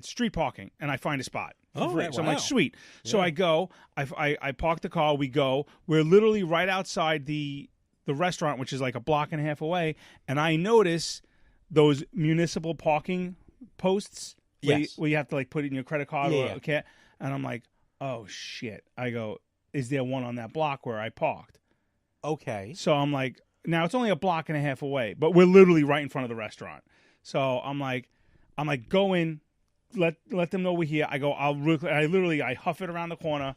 street parking, and I find a spot. Oh, free. right, So I'm wow. like, sweet. So Yeah. I go, I park the car, we go. We're literally right outside the restaurant, which is like a block and a half away, and I notice those municipal parking posts Yes. where you have to like put in your credit card Yeah. or okay. And I'm like, oh shit. I go, is there one on that block where I parked? Okay. So I'm like, now it's only a block and a half away, but we're literally right in front of the restaurant. So I'm like, go in, let them know we're here. I go, I huff it around the corner,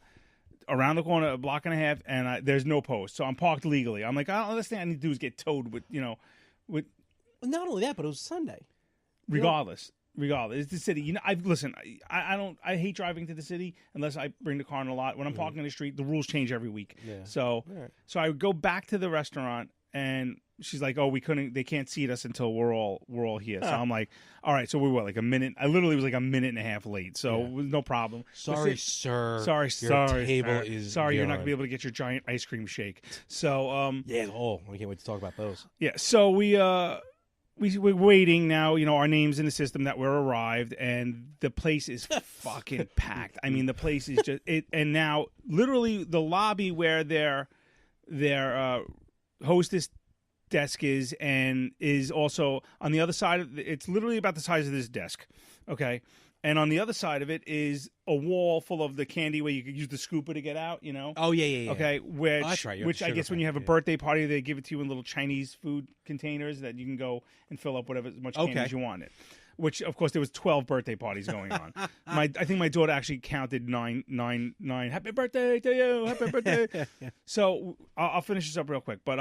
a block and a half, and there's no post. So I'm parked legally. I'm like, I don't understand. I need to do is get towed with Not only that, but it was Sunday. regardless. It's the city. I hate driving to the city unless I bring the car in a lot. When I'm parking in the street, the rules change every week. Yeah. So I would go back to the restaurant and she's like, "Oh, they can't seat us until we're all here." So I'm like, "All right." So we were like a minute. I literally was like a minute and a half late. So it was no problem. Sorry, sir. Sorry, Your table sir. is sorry. You're not gonna beyond. be able to get your giant ice cream shake. So Yeah. Oh, I can't wait to talk about those. yeah. So we're waiting now. Our names in the system that we're arrived, and the place is fucking packed. I mean, the place is just it. And now, literally, the lobby where their hostess desk is, and is also on the other side of it's literally about the size of this desk. Okay. And on the other side of it is a wall full of the candy where you could use the scooper to get out, Oh yeah. Okay, which, that's right, you're at which the I sugar guess when you have a factory, birthday party, they give it to you in little Chinese food containers that you can go and fill up whatever as much candy Okay. as you want it. Which, of course, there was 12 birthday parties going on. I think my daughter actually counted nine. Happy birthday to you! Happy birthday! So I'll finish this up real quick. But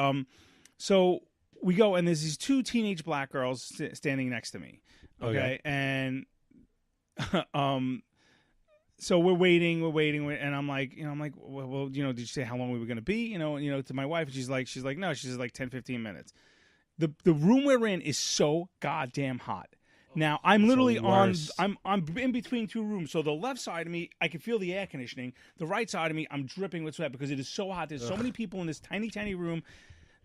so we go and there's these two teenage black girls standing next to me. Okay. And so we're waiting, and I'm like, well, did you say how long we were going to be? To my wife, and she's like, no, she's like 10, 15 minutes. the room we're in is so goddamn hot. Now I'm literally worse. I'm in between two rooms. So the left side of me, I can feel the air conditioning. The right side of me, I'm dripping with sweat because it is so hot. There's so many people in this tiny room.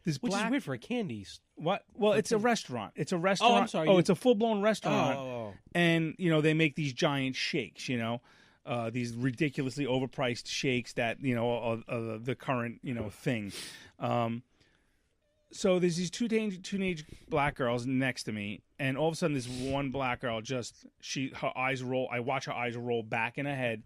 This Which black is weird for a candies. what? Well, it's a restaurant. It's a restaurant. Oh, I'm sorry. Oh, it's a full blown restaurant. Oh. And they make these giant shakes. These ridiculously overpriced shakes that are the current thing. So there's these two teenage black girls next to me, and all of a sudden this one black girl her eyes roll. I watch her eyes roll back in her head,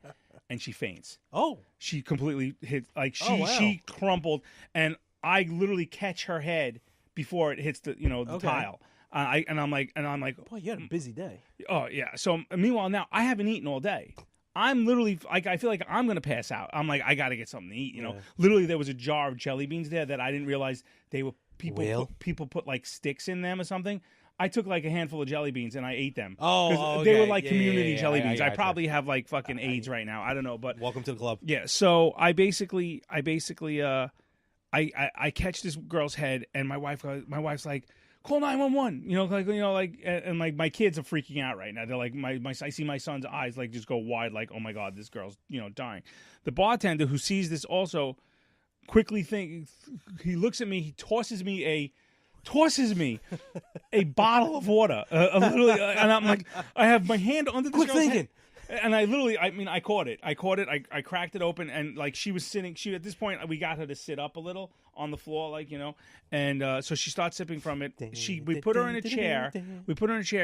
and she faints. Oh. She completely hit Wow. she crumpled, and I literally catch her head before it hits the Okay. tile. I'm like, Boy, you had a busy day. oh yeah. So meanwhile, now I haven't eaten all day. I'm literally like, I feel like I'm gonna pass out. I'm like, I gotta get something to eat. Yeah. Literally, there was a jar of jelly beans there that I didn't realize they were people put like sticks in them or something. I took like a handful of jelly beans and I ate them. Oh, 'Cause they were okay. like Yeah, community yeah, yeah. jelly I beans. I gotcha. probably have like fucking AIDS right now. I don't know, but Welcome to the club. yeah. So I basically I catch this girl's head, and my wife's like, call 911. And like my kids are freaking out right now. They're like, I see my son's eyes like just go wide, like, oh my god, this girl's dying. The bartender who sees this also quickly he looks at me, he tosses me a bottle of water, and I'm like, I have my hand under this Quick girl's thinking. head. And I caught it. I cracked it open, and like she was sitting. At this point, we got her to sit up a little on the floor, and so she starts sipping from it. We put her in a chair.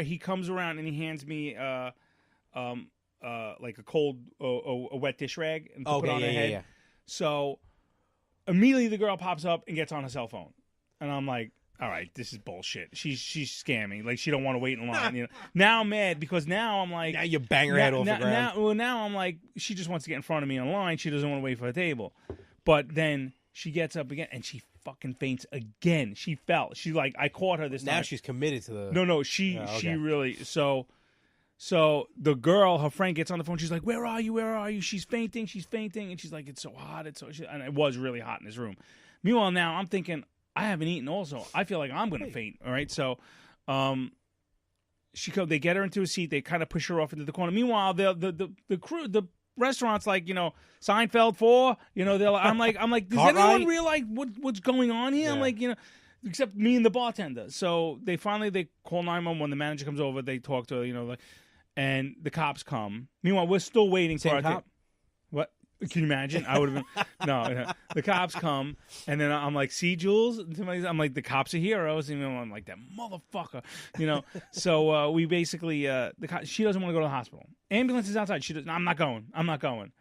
He comes around and he hands me like a cold, a wet dish rag, and put it on her head. Yeah. So immediately the girl pops up and gets on her cell phone, and I'm like, all right, this is bullshit. She's scamming. Like, she don't want to wait in line. Now I'm mad because now I'm like, Now you bang her head off the ground. Now I'm like, she just wants to get in front of me in line. She doesn't want to wait for a table. But then she gets up again and she fucking faints again. She fell. She like, I caught her this time. Now she's committed to the. No, she really. So the girl, her friend, gets on the phone. She's like, "Where are you? She's fainting. And she's like, "It's so hot. And it was really hot in this room." Meanwhile, now I'm thinking, I haven't eaten. Also, I feel like I'm going to faint. All right, so they get her into a seat. They kind of push her off into the corner. Meanwhile, the crew, the restaurant's like, Seinfeld 4. I'm like, does anyone realize what's going on here? Yeah. I'm like, except me and the bartender. So they call 911. The manager comes over. They talk to her, and the cops come. Meanwhile, we're still waiting for our cop? What? Can you imagine? I would have been no. The cops come, and then I'm like, "See, Jules?" I'm like, "The cops are heroes." And I'm like, "That motherfucker," So we basically, she doesn't want to go to the hospital. Ambulance is outside. She does. I'm not going.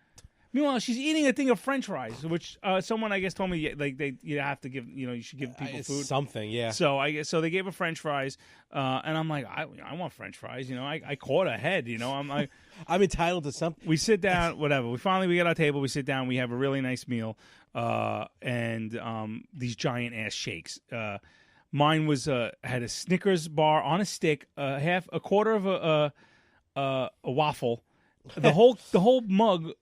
Meanwhile, she's eating a thing of French fries, which someone I guess told me you have to give you should give people food. Something, yeah. So they gave her French fries, and I'm like, I want French fries. I caught her head. I'm like, I'm entitled to something. we sit down, whatever. We get our table. We sit down. We have a really nice meal, and these giant ass shakes. Mine was had a Snickers bar on a stick, a quarter of a waffle. The whole mug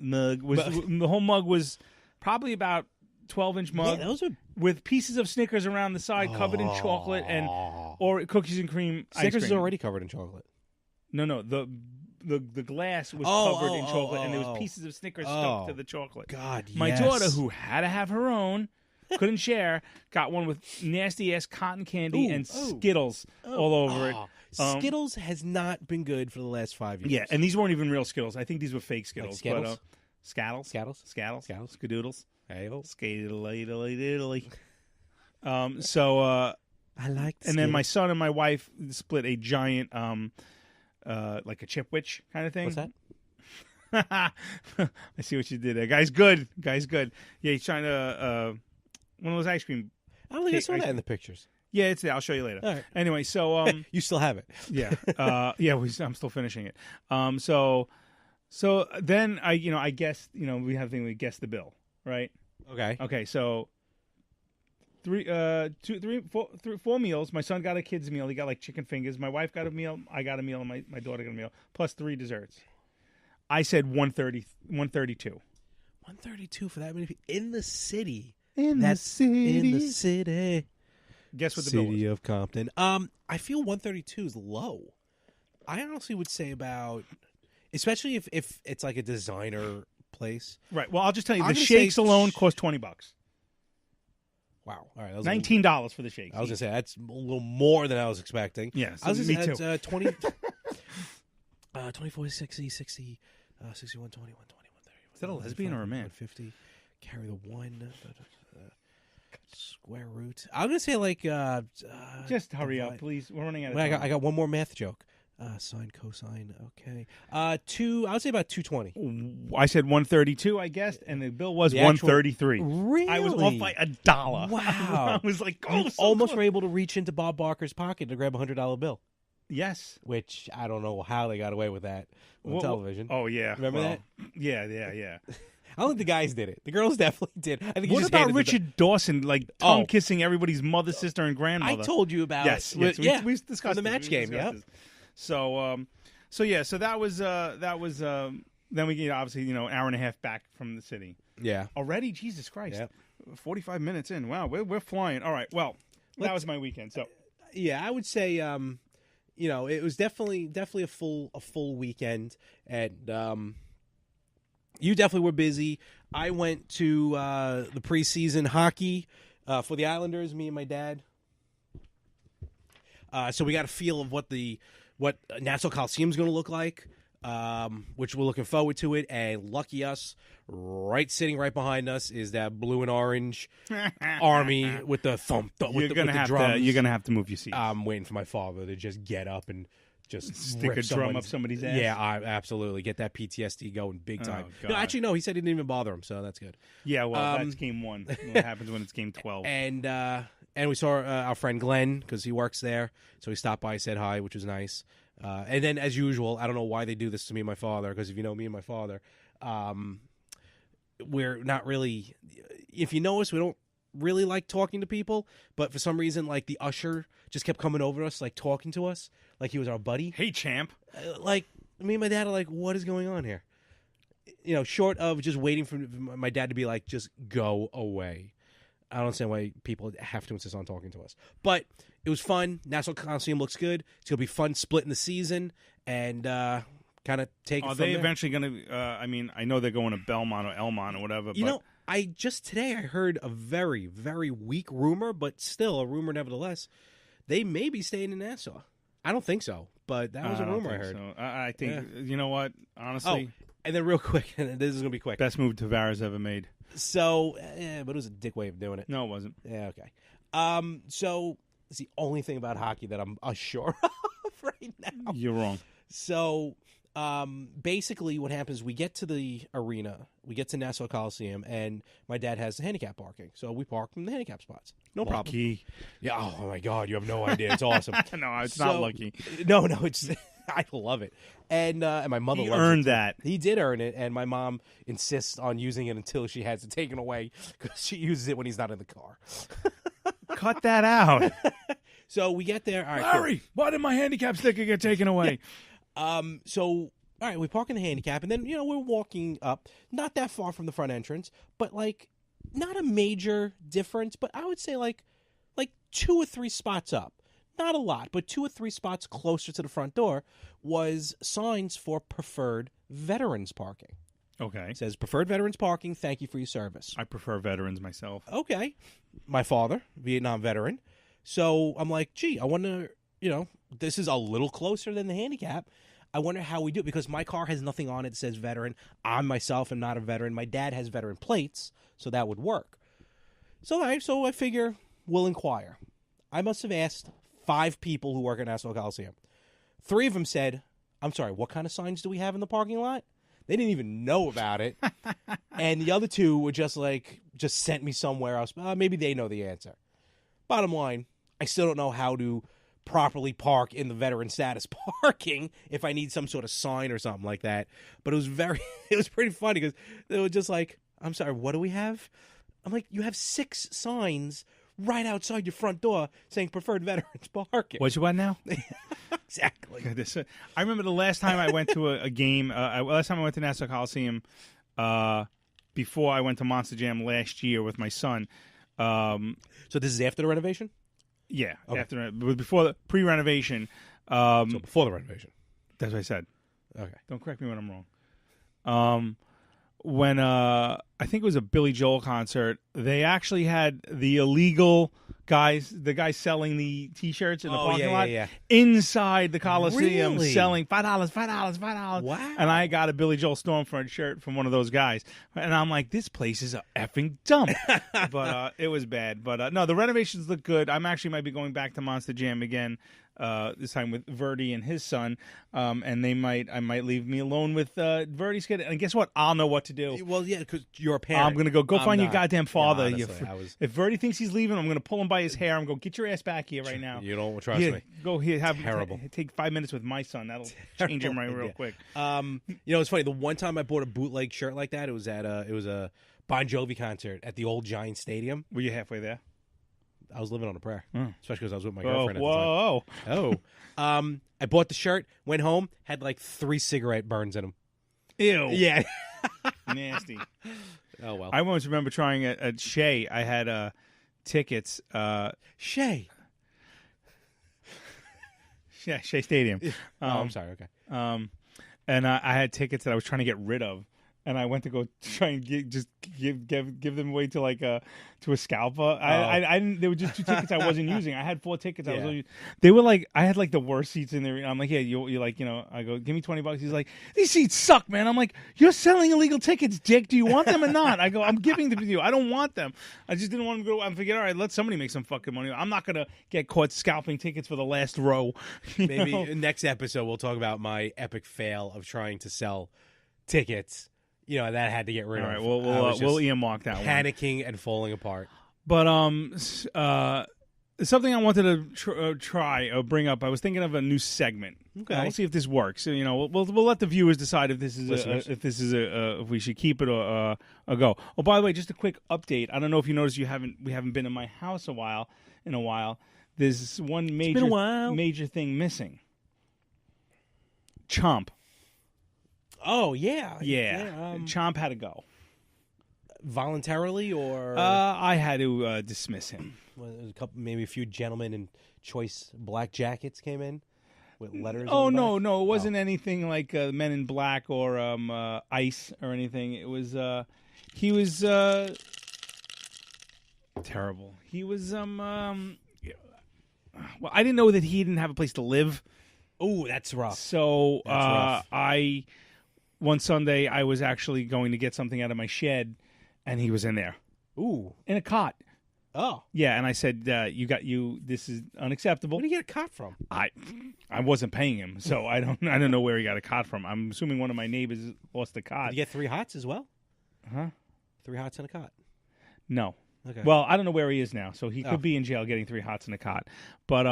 was probably about 12-inch mug, Yeah, those are with pieces of Snickers around the side, covered in chocolate or cookies and cream. Snickers ice is cream. already covered in chocolate. No, the glass was covered in chocolate, and there was pieces of Snickers stuck to the chocolate. God, My yes. daughter, who had to have her own, couldn't share, got one with nasty ass cotton candy and Skittles all over it. Skittles has not been good for the last 5 years. Yeah, and these weren't even real Skittles. I think these were fake Skittles. Skittles? But, Scattles? Scattles? Skadoodles. Hey-o. Skadiddly. I like And then my son and my wife split a giant, like a chipwich kind of thing. What's that? I see what you did there. Guy's good. Yeah, he's trying to, one of those ice cream. I don't think I saw that in the pictures. Yeah, it's there. I'll show you later. All right. Anyway, so You still have it. yeah, I'm still finishing it. So then I guess we have a thing. We guess the bill, right? Okay. Okay, so 4 meals. My son got a kid's meal. He got like chicken fingers. My wife got a meal. I got a meal, and my daughter got a meal, plus 3 desserts. I said 132. 132 for that many people in the city. In the city. Guess what the bill was. City of Compton. I feel 132 is low. I honestly would say about, especially if it's like a designer place. Right. Well, I'll just tell you, I'm the gonna shakes say alone cost $20. Wow. All right. That was $19 for the shakes. I was gonna say that's a little more than I was expecting. Yes, I was me gonna too. say that's 20, 24, 60, 60, 61, 20, 120, 130. Is that a lesbian or a man? 150. Carry the one. Square root. I'm gonna say like. Just hurry up, please. We're running out of Wait, time. I got one more math joke. Sine, cosine. Okay. I would say about 220. I said 132, I guessed, and the bill was The actual- 133. Really? I was off by $1. Wow. I was like, You so almost close. were able to reach into Bob Barker's pocket to grab a $100 bill, Yes. which I don't know how they got away with that on Well, television. Oh, yeah. Remember Well, that? Yeah. I don't think the guys did it. The girls definitely did. I think he What just about handed the- Richard Dawson, like tongue kissing everybody's mother, sister, and I grandmother? told you about Yes, it. yes. We discussed the this. match We game. discussed Yep. this. So that was then we get obviously an hour and a half back from the city Yeah. already. Jesus Christ, Yep. 45 minutes in. Wow, we're flying. All right, well that was my weekend. So Yeah, I would say it was definitely a full weekend, and you definitely were busy. I went to the preseason hockey for the Islanders. Me and my dad. So we got a feel of what Nassau Coliseum's going to look like, which we're looking forward to it. And lucky us, sitting right behind us is that blue and orange army with the thump. you're gonna have to move your seat. I'm waiting for my father to just get up and just Stick rip a drum someone's- up somebody's ass? Yeah, absolutely. Get that PTSD going big time. God. No, actually, no. He said it didn't even bother him, so that's good. Yeah, well, that's game 1. What happens when it's game 12? And we saw our friend Glenn because he works there, so he stopped by, said hi, which was nice. And then, as usual, I don't know why they do this to me and my father, because if you know me and my father, we're not really. If you know us, we don't really like talking to people, but for some reason, like the usher just kept coming over to us, like talking to us, like he was our buddy. Hey, champ. Like me and my dad are like, what is going on here? Short of just waiting for my dad to be like, just go away. I don't understand why people have to insist on talking to us. But it was fun. Nassau Coliseum looks good. It's going to be fun splitting the season and kind of take it Are from they there. eventually going to, I know they're going to Belmont or Elmont or whatever. Today I heard a very, very weak rumor, but still a rumor nevertheless. They may be staying in Nassau. I don't think so, but that was a rumor I heard. So. I think, you know what, honestly, And then real quick, and this is going to be quick. best move Tavares ever made. So, but it was a dick way of doing it. No, it wasn't. Yeah, okay. So it's the only thing about hockey that I'm unsure of right now. You're wrong. So, basically, what happens? We get to the arena, we get to Nassau Coliseum, and my dad has handicap parking, so we park in the handicap spots. No problem. Lucky. Yeah. Oh my God, you have no idea. It's awesome. No, it's not lucky. No, it's. I love it, and my mother He loves earned it too. that. He did earn it, and my mom insists on using it until she has it taken away because she uses it when he's not in the car. Cut that out. So we get there. All right, Larry, why did my handicap sticker get taken away? So, all right, we park in the handicap, and then we're walking up, not that far from the front entrance, but like not a major difference, but I would say like 2 or 3 spots up. Not a lot, but 2 or 3 spots closer to the front door was signs for preferred veterans parking. Okay. It says preferred veterans parking. Thank you for your service. I prefer veterans myself. Okay. My father, Vietnam veteran. So I'm like, gee, I wonder, this is a little closer than the handicap. I wonder how we do it because my car has nothing on it that says veteran. I myself am not a veteran. My dad has veteran plates, so that would work. So I figure we'll inquire. I must have asked 5 people who work at Nassau Coliseum. 3 of them said, I'm sorry, what kind of signs do we have in the parking lot? They didn't even know about it. And the other 2 were just sent me somewhere else. Maybe they know the answer. Bottom line, I still don't know how to properly park in the veteran status parking if I need some sort of sign or something like that. But it was pretty funny because they were just like, I'm sorry, what do we have? I'm like, you have 6 signs right outside your front door saying preferred veterans parking. What you want now? Exactly. I remember the last time I went to a game, last time I went to Nassau Coliseum, before I went to Monster Jam last year with my son. So this is after the renovation? Yeah, Okay. after before the pre-renovation. So before the renovation. That's what I said. Okay. Don't correct me when I'm wrong. When I think it was a Billy Joel concert, they actually had the illegal the guys selling the T-shirts in the parking lot inside the Coliseum, Really? selling $5. Wow. And I got a Billy Joel Stormfront shirt from one of those guys, and I'm like, this place is a effing dump. But it was bad. But no, the renovations look good. I'm actually might be going back to Monster Jam again. This time with Verdi and his son, and I might leave me alone with Verdi's kid. And guess what? I'll know what to do. Well, yeah, because you're a parent. I'm gonna go I'm find your not. goddamn father. Yeah, honestly, If Verdi thinks he's leaving, I'm gonna pull him by his hair. I'm gonna go get your ass back here right now. You don't trust Yeah, me. go here. Terrible. Take 5 minutes with my son. That'll change him real quick. It's funny. The one time I bought a bootleg shirt like that, it was at a Bon Jovi concert at the old Giant Stadium. Were you halfway there? I was living on a prayer, especially because I was with my Oh, girlfriend at whoa! the time. Oh, I bought the shirt, went home, had like 3 cigarette burns in them. Ew! Yeah. Nasty. Oh well. I once remember trying at Shea. I had tickets. Shay. Yeah, Shea Stadium. I'm sorry. Okay. And I had tickets that I was trying to get rid of, and I went to go try and give them away to to a scalper. I didn't. There were just 2 tickets I wasn't using. I had 4 tickets. They were like, I had like the worst seats in there. I'm like, yeah, you like, I go, give me $20. He's like, these seats suck, man. I'm like, you're selling illegal tickets, Dick. Do you want them or not? I go, I'm giving them to you. I don't want them. I just didn't want them to go. I'm thinking, all right, let somebody make some fucking money. I'm not gonna get caught scalping tickets for the last row. Maybe next episode we'll talk about my epic fail of trying to sell tickets. That had to get rid All of. right, we'll earmark that one. Panicking and falling apart. But something I wanted to try or bring up. I was thinking of a new segment. Okay, we'll see if this works. We'll let the viewers decide if this is if we should keep it or go. Oh, by the way, just a quick update. I don't know if you noticed we haven't been in my house in a while. There's one major thing missing. Chomp. Oh yeah. Chomp had to go. Voluntarily or I had to dismiss him. Well, there was maybe a few gentlemen in choice black jackets came in with letters. Oh on the no, back? no, it wasn't anything like Men in Black or Ice or anything. It was he was terrible. He was well, I didn't know that he didn't have a place to live. Oh, that's rough. So That's rough. One Sunday I was actually going to get something out of my shed, and he was in there. Ooh, In a cot. oh, Yeah, and I said, this is unacceptable. where did he get a cot from? I wasn't paying him, so I don't know where he got a cot from. I'm assuming one of my neighbors lost a cot. Did you get 3 hots as well? Huh? 3 hots and a cot. No. Okay. Well, I don't know where he is now, so he could be in jail getting 3 hots in a cot. But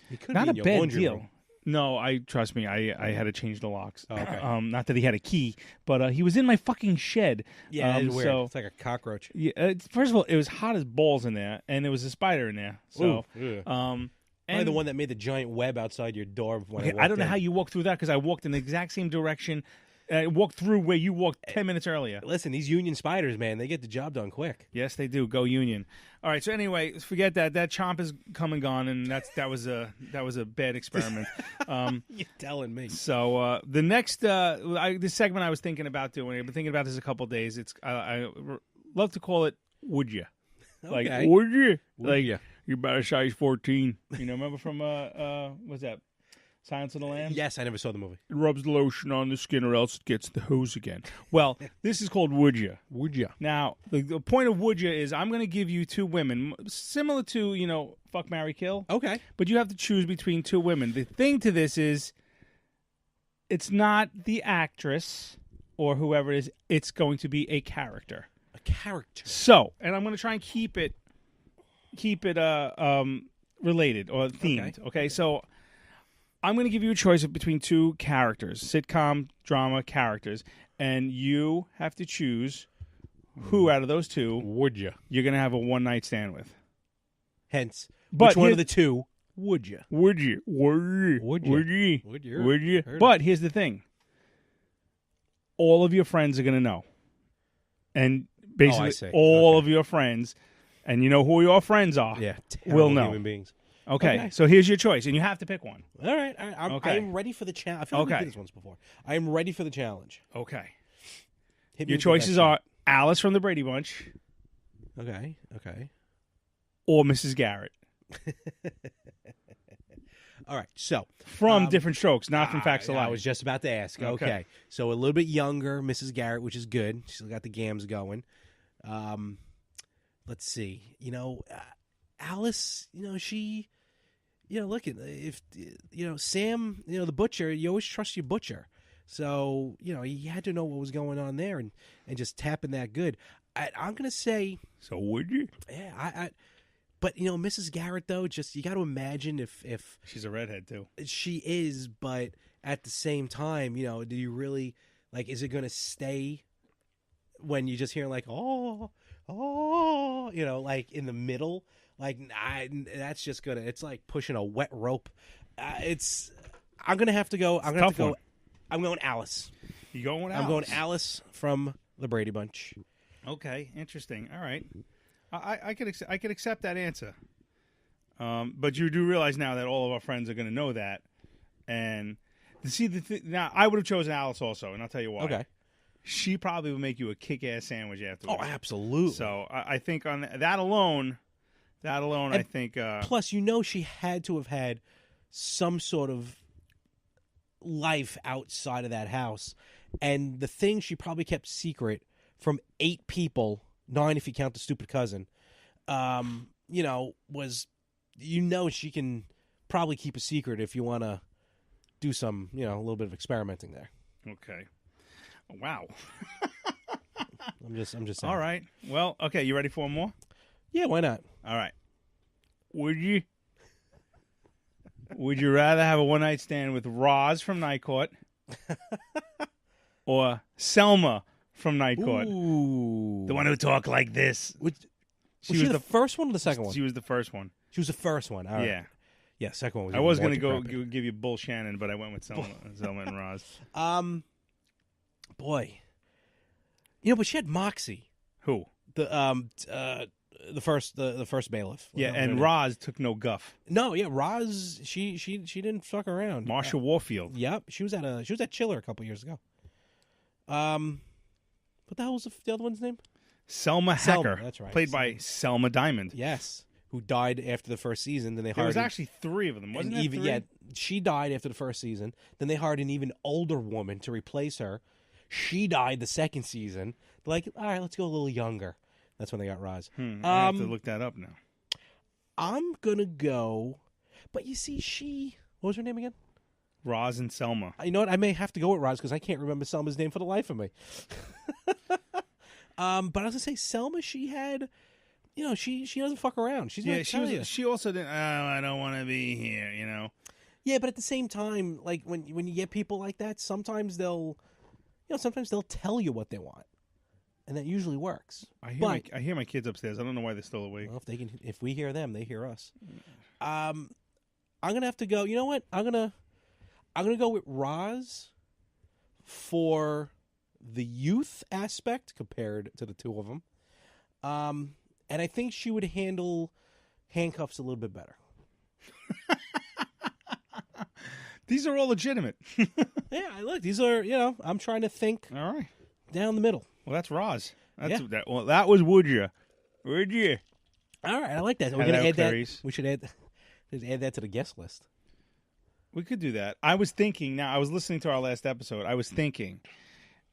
he could not be a in your bad laundry deal. room. No, trust me, I had to change the locks. Oh, okay. Not that he had a key, but he was in my fucking shed. Yeah, it's weird. So, It's like a cockroach. yeah, first of all, it was hot as balls in there, and there was a spider in there. So, Ooh, and probably the one that made the giant web outside your door. When I don't know how you walked through that because I walked in the exact same direction. I walked through where you walked 10 minutes earlier. Listen, these union spiders, man, they get the job done quick. Yes, they do. Go Union. All right. So anyway, forget that. That chomp is come and gone, and that was a bad experiment. You're telling me. So the next this segment I was thinking about doing. I've been thinking about this a couple of days. It's I love to call it "Would You?" Like Okay. would you? Would ya? You're about a size 14. Remember from what's that? Silence of the Lambs? Yes, I never saw the movie. It rubs the lotion on the skin or else it gets the hose again. Well, this is called Would Ya? Would you? Now, the point of Would Ya is I'm going to give you 2 women, similar to, Fuck, Marry, Kill. Okay. But you have to choose between 2 women. The thing to this is it's not the actress or whoever it is. It's going to be a character. A character. So, and I'm going to try and keep it related or themed. Okay? So I'm going to give you a choice between 2 characters, sitcom, drama characters, and you have to choose who out of those 2 Would you? you're going to have a one-night stand with. Hence, But which one here- of the 2 would you? Would you? Would you? Would you? Would you? Would you? Would you? Heard But here's the thing. All of your friends are going to know. And basically see. all Okay. of your friends, and you know who your friends are, Yeah. will terrible know. Human beings. Okay, so here's your choice, and you have to pick one. All right. I'm ready for the challenge. I feel like we Okay. did this once before. I am ready for the challenge. Okay. Hit me Your with the choices best are Alice from the Brady Bunch one. Okay. or Mrs. Garrett All right. So from Different Strokes, not from Facts of I Life. was just about to ask. Okay. Okay. So a little bit younger, Mrs. Garrett, which is good. She's still got the gams going. Let's see. Alice. She. Look at if Sam. The butcher. You always trust your butcher. So you had to know what was going on there, and just tapping that good. I'm gonna say. So would you? Yeah. But Mrs. Garrett though, just you got to imagine if She's a redhead too. she is, but at the same time, do you really is it going to stay when you just hear oh, in the middle, that's just gonna, it's like pushing a wet rope. I'm gonna have to go. I'm going Alice. You going with Alice? I'm going Alice from the Brady Bunch. Okay, interesting. All right, I could accept that answer. But you do realize now that all of our friends are going to know that, and to see now, I would have chosen Alice also, and I'll tell you why. Okay, she probably would make you a kick-ass sandwich afterwards. Oh, absolutely. So I think on that alone, I think. Plus, she had to have had some sort of life outside of that house, and the thing she probably kept secret from 8 people, 9 if you count the stupid cousin, was, she can probably keep a secret if you want to do some, a little bit of experimenting there. Okay. Wow. I'm just saying. All right. Well, okay. You ready for one more? Yeah, why not? All right. Would you rather have a one-night stand with Roz from Night Court or Selma from Night Court? Ooh. The one who talked like this. Was she the first one or the second one? She was the first one. She was the first one. All right. Yeah. Yeah, second one was I was going going to to give you Bull Shannon, but I went with Selma and Roz. Boy. But she had moxie. Who? The first bailiff. Yeah, and Roz took no guff. No, yeah, Roz, she didn't fuck around. Marsha Warfield. Yep, she was at Chiller a couple years ago. What the hell was the other one's name? Selma Hacker. That's right. Played by Selma Diamond. Yes, who died after the first season. Then they There hired was actually 3 of them, wasn't there? 3? Yeah, she died after the first season. Then they hired an even older woman to replace her. She died the second season. They're like, all right, let's go a little younger. That's when they got Roz. I have to look that up now. I'm gonna go, but you see, what was her name again? Roz and Selma. You know what? I may have to go with Roz because I can't remember Selma's name for the life of me. But I was gonna say Selma. She had, she doesn't fuck around. She's gonna tell you. She also didn't. Oh, I don't want to be here. Yeah, but at the same time, like when you get people like that, sometimes they'll tell you what they want, and that usually works. I hear my kids upstairs. I don't know why they're still awake. Well, if we hear them, they hear us. I'm gonna have to go. You know what? I'm gonna go with Roz for the youth aspect compared to the two of them. And I think she would handle handcuffs a little bit better. These are all legitimate. Yeah, look, these are, I'm trying to think All right. down the middle. Well, that's Roz. Yeah. That was Would You? Would you? All right, I like that. We're Hello, going to add Clarice. that. We should add that to the guest list. We could do that. I was thinking, now I was listening to our last episode. I was thinking,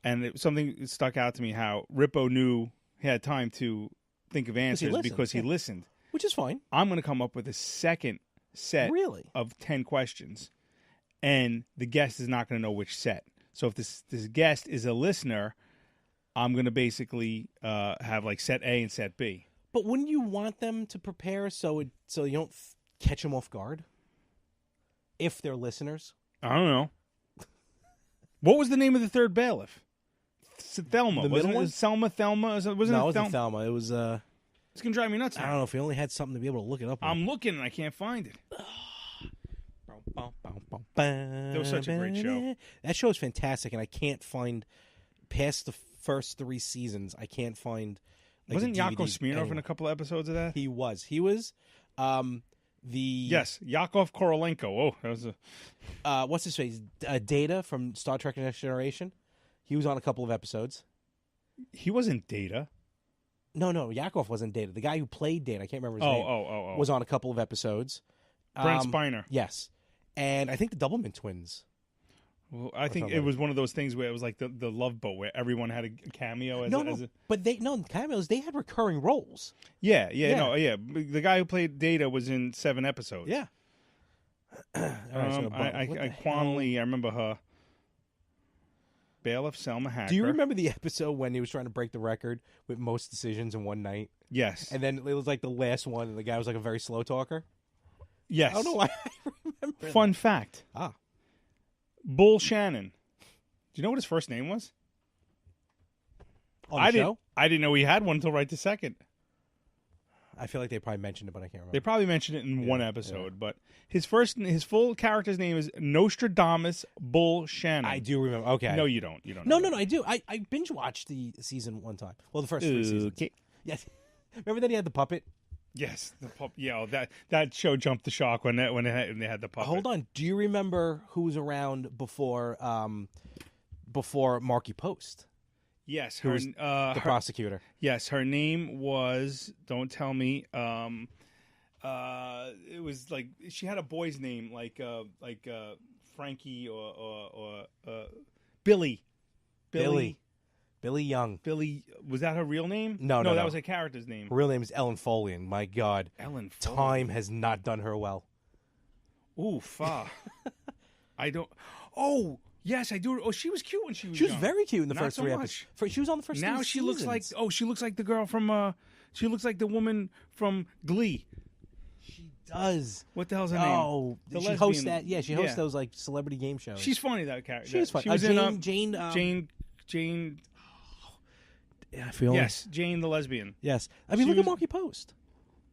and something stuck out to me how Rippo knew he had time to think of answers because he listened. Which is fine. I'm going to come up with a second set Really? of 10 questions, and the guest is not going to know which set. So if this guest is a listener, I'm going to basically have like set A and set B. But wouldn't you want them to prepare so you don't catch them off guard? If they're listeners? I don't know. What was the name of the third bailiff? Thelma. The Wasn't middle it one? Selma? Thelma? No, it wasn't Thelma. It was, It's going to drive me nuts. I don't know if we only had something to be able to look it up with. I'm looking and I can't find it. That was such a great show. That show is fantastic, and I can't find, past the first 3 seasons, I can't find. Like, Wasn't the Yakov DVDs Smirnoff in anywhere. a couple episodes of that? He was. Yes, Yakov Korolenko. Oh, that was a... what's his face? Data from Star Trek: Next Generation. He was on a couple of episodes. He wasn't Data. No, Yakov wasn't Data. The guy who played Data, I can't remember his name. Oh. Was on a couple of episodes. Brent Spiner. Yes, and I think the Doublemint twins. Well, I think it was one of those things where it was like the Love Boat, where everyone had a cameo. But cameos. They had recurring roles. Yeah. The guy who played Data was in 7 episodes. Yeah. I remember her. Bailiff Selma Hacker. Do you remember the episode when he was trying to break the record with most decisions in one night? Yes. And then it was like the last one, and the guy was like a very slow talker. Yes. I don't know why I remember. Fun fact. Bull Shannon. Do you know what his first name was? On the show? I didn't know he had one until right this second. I feel like they probably mentioned it, but I can't remember. They probably mentioned it in one episode, but his full character's name is Nostradamus Bull Shannon. I do remember. Okay. No, you don't. You don't. No, I do. I binge watched the season one time. Well, the first 3 seasons. Okay. Yes. Remember that he had the puppet? Yes, the puppet. Yeah, that show jumped the shark when they had the puppet. Hold on. Do you remember who was around before Marky Post? Yes, the prosecutor. Yes, her name was. Don't tell me. It was like she had a boy's name, like Frankie or Billy. Billy Young. Billy, was that her real name? No, that was her character's name. Her real name is Ellen Foley, and my God, Ellen Foley. Time has not done her well. Oof. I don't. Oh. Yes, I do. Oh, she was cute when she was. She was young. very cute in the Not first so 3 much. episodes. She was on the first. Now 3 she seasons. looks like. Oh, she looks like the girl from. She looks like the woman from Glee. She does. What the hell's her name? Oh, the she lesbian. hosts that. Yeah, she hosts those like celebrity game shows. She's funny, that character. She's funny. She was Jane. Yeah, I feel. Yes, Jane the lesbian. Yes, I mean, look at Marky Post.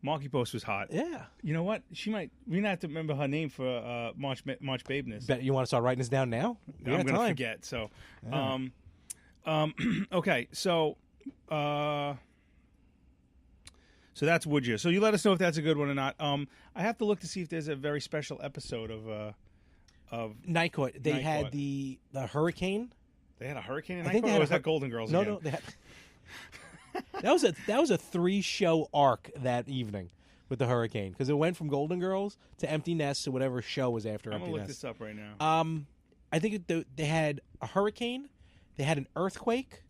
Marky Post was hot. Yeah. You know what? We're gonna have to remember her name for March Babeness. Bet you want to start writing this down now? I'm gonna forget. So, okay. So that's Would You. So you let us know if that's a good one or not. I have to look to see if there's a very special episode of Night Court. They had the hurricane. They had a hurricane in I Night think Court, they had or was that Golden Girls again? No, they had. That was a 3-show arc that evening with the hurricane, because it went from Golden Girls to Empty Nest to whatever show was after I'm Empty gonna look Nest. this up right now. I think they had a hurricane, they had an earthquake,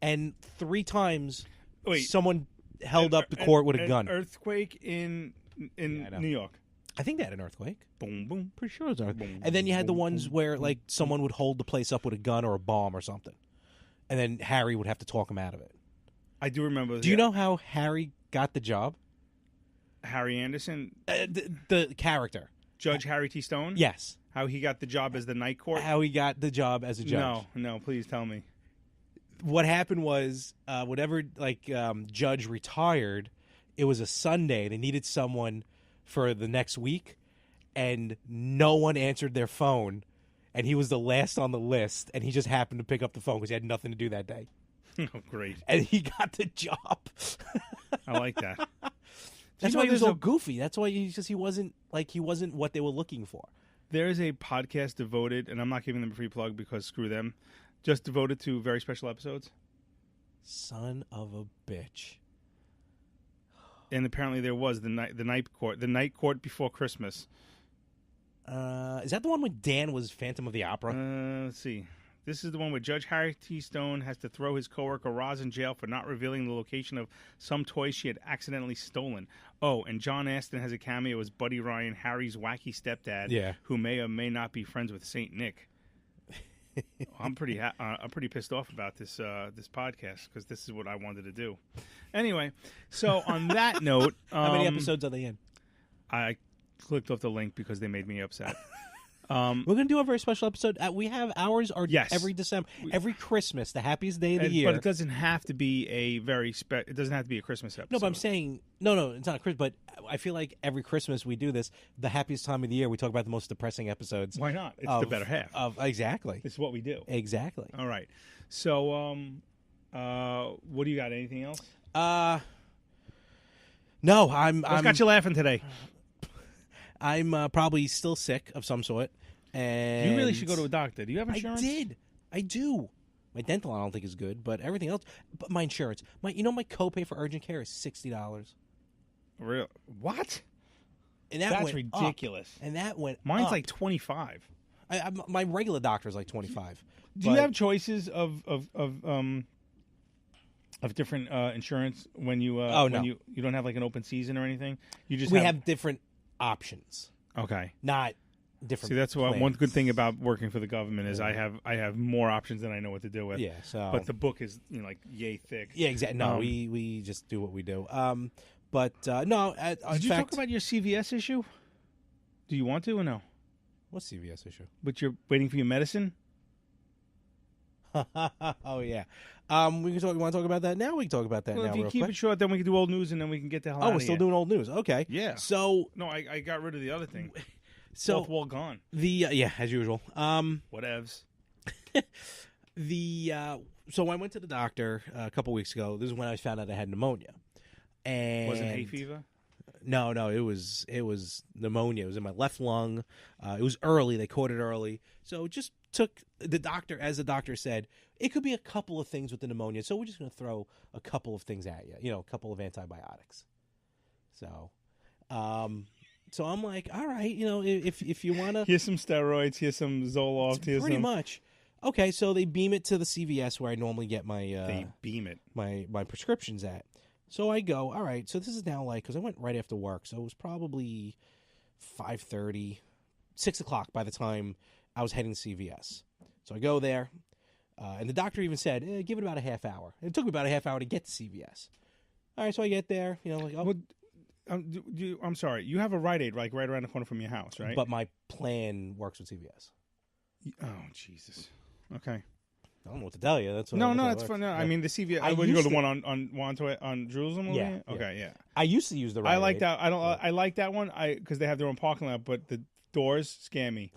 and 3 times someone held up the court with a gun. Earthquake in New York. I think they had an earthquake. Boom, boom. Pretty sure it was an earthquake. And then you had the ones where like someone would hold the place up with a gun or a bomb or something, and then Harry would have to talk him out of it. I do remember. Do you know how Harry got the job? Harry Anderson, the character, Judge Harry T. Stone. Yes. How he got the job as the Night Court. How he got the job as a judge. No, please tell me. What happened was, whatever judge retired, it was a Sunday. They needed someone for the next week, and no one answered their phone, and he was the last on the list, and he just happened to pick up the phone because he had nothing to do that day. Oh, great. And he got the job. I like that. That's why he was so goofy. That's why he wasn't what they were looking for. There is a podcast devoted, and I'm not giving them a free plug because screw them, just devoted to very special episodes. Son of a bitch. And apparently there was the night court before Christmas. Is that the one when Dan was Phantom of the Opera? Let's see. This is the one where Judge Harry T. Stone has to throw his coworker Roz in jail for not revealing the location of some toys she had accidentally stolen. Oh, and John Astin has a cameo as Buddy Ryan, Harry's wacky stepdad, who may or may not be friends with Saint Nick. I'm pretty pissed off about this podcast because this is what I wanted to do. Anyway, so on that note, how many episodes are they in? I clicked off the link because they made me upset. We're going to do a very special episode. We have ours every December, every Christmas, the happiest day of the year. But it doesn't have to be it doesn't have to be a Christmas episode. No, but I'm saying no, it's not Christmas. But I feel like every Christmas we do this. The happiest time of the year, we talk about the most depressing episodes. Why not? It's the better half. Exactly. It's what we do. Exactly. All right. So, what do you got? Anything else? No, I'm. What's got you laughing today? I'm probably still sick of some sort. And You really should go to a doctor. Do you have I insurance? did. I do. My dental I don't think is good, but everything else. But my insurance. My copay for urgent care is $60. Real? What? And that That's went ridiculous. Up. And that went Mine's up. like 25. My regular doctor is like 25. Do you have choices of different insurance when you no. when you don't have like an open season or anything? You just we have different options, okay. not different. See, that's plans. one good thing about working for the government is I have more options than I know what to do with. Yeah. So, but the book is like yay thick. yeah, exactly. No, we just do what we do. But no. Did you talk about your CVS issue? Do you want to or no? What's CVS issue? But you're waiting for your medicine. Oh yeah. We can talk. Want to talk about that now? We can talk about that Well, now. if you real keep quick. it short, then we can do old news and then we can get the hell out Oh, of we're still here. doing old news. Okay. Yeah. So No, I got rid of the other thing. so Fourth wall gone. yeah, as usual. Whatevs. So I went to the doctor a couple weeks ago. This is when I found out I had pneumonia. And Wasn't hay fever? No, it was pneumonia. It was in my left lung. It was early. They caught it early. So it just took the doctor, as the doctor said, it could be a couple of things with the pneumonia. So we're just going to throw a couple of things at you, a couple of antibiotics. So, so I'm like, all right, if you want to. Here's some steroids. Here's some Zoloft. Here's Pretty some... much. Okay, so they beam it to the CVS where I normally get my They beam it. my prescriptions at. So I go, all right, so this is now because I went right after work, so it was probably 5:30, 6 o'clock by the time I was heading to CVS. So I go there, and the doctor even said, give it about a half hour. And it took me about a half hour to get to CVS. All right, so I get there, like, oh. Well, I'm sorry. You have a Rite Aid right around the corner from your house, right? But my plan works with CVS. Oh, Jesus. Okay. I don't know what to tell you. That's That's fine. No, I mean the CVS. I Would you go to used the one on Jerusalem? Over Yeah, here? Okay, yeah. I used to use the Rite I like Aid. that. I like that one. Because they have their own parking lot, but the doors scare me.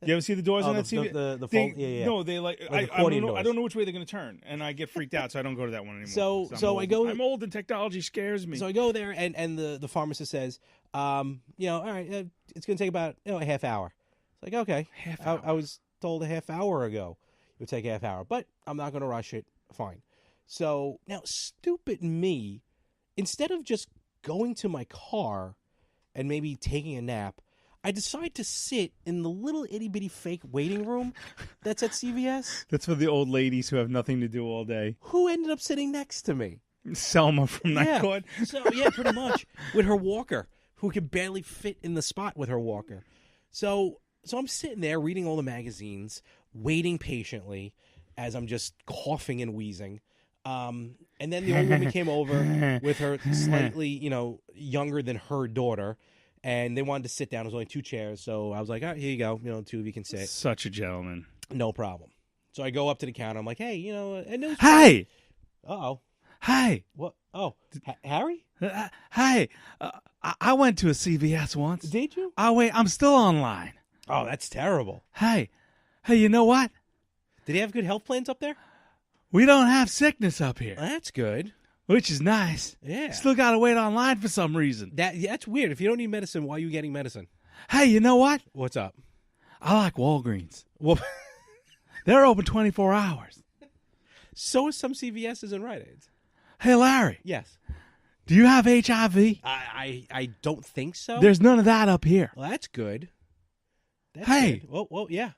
You ever see the doors on that CVS? The fold, yeah. No, they like. Like I don't know which way they're going to turn, and I get freaked out, so I don't go to that one anymore. So I go. I'm old, and technology scares me. So I go there, and the pharmacist says, all right, it's going to take about a half hour. It's like, okay. Half hour. I was told a half hour ago it would take a half hour, but I'm not going to rush it. Fine. So now, stupid me, instead of just going to my car and maybe taking a nap, I decide to sit in the little itty-bitty fake waiting room that's at CVS. That's for the old ladies who have nothing to do all day. Who ended up sitting next to me? Selma from Night Court. So, yeah, pretty much. With her walker, who could barely fit in the spot with her walker. So I'm sitting there reading all the magazines, waiting patiently as I'm just coughing and wheezing. And then the old woman came over with her slightly, younger than her daughter. And they wanted to sit down. There was only two chairs. So I was like, all right, here you go. Two of you can sit. Such a gentleman. No problem. So I go up to the counter. I'm like, hey, and it was Hey! Uh-oh. Hey! What? Oh, Harry? Hey! I went to a CVS once. Did you? Oh, wait, I'm still online. Oh, that's terrible. Hey, you know what? Did he have good health plans up there? We don't have sickness up here, That's good. which is nice. Yeah. Still got to wait online for some reason. That's weird. If you don't need medicine, why are you getting medicine? Hey, you know what? What's up? I like Walgreens. Well, They're open 24 hours. so is some CVS's and Rite Aids. Hey, Larry, Yes. do you have HIV? I don't think so. There's none of that up here. Well, that's good. That's Hey. good. Well, yeah.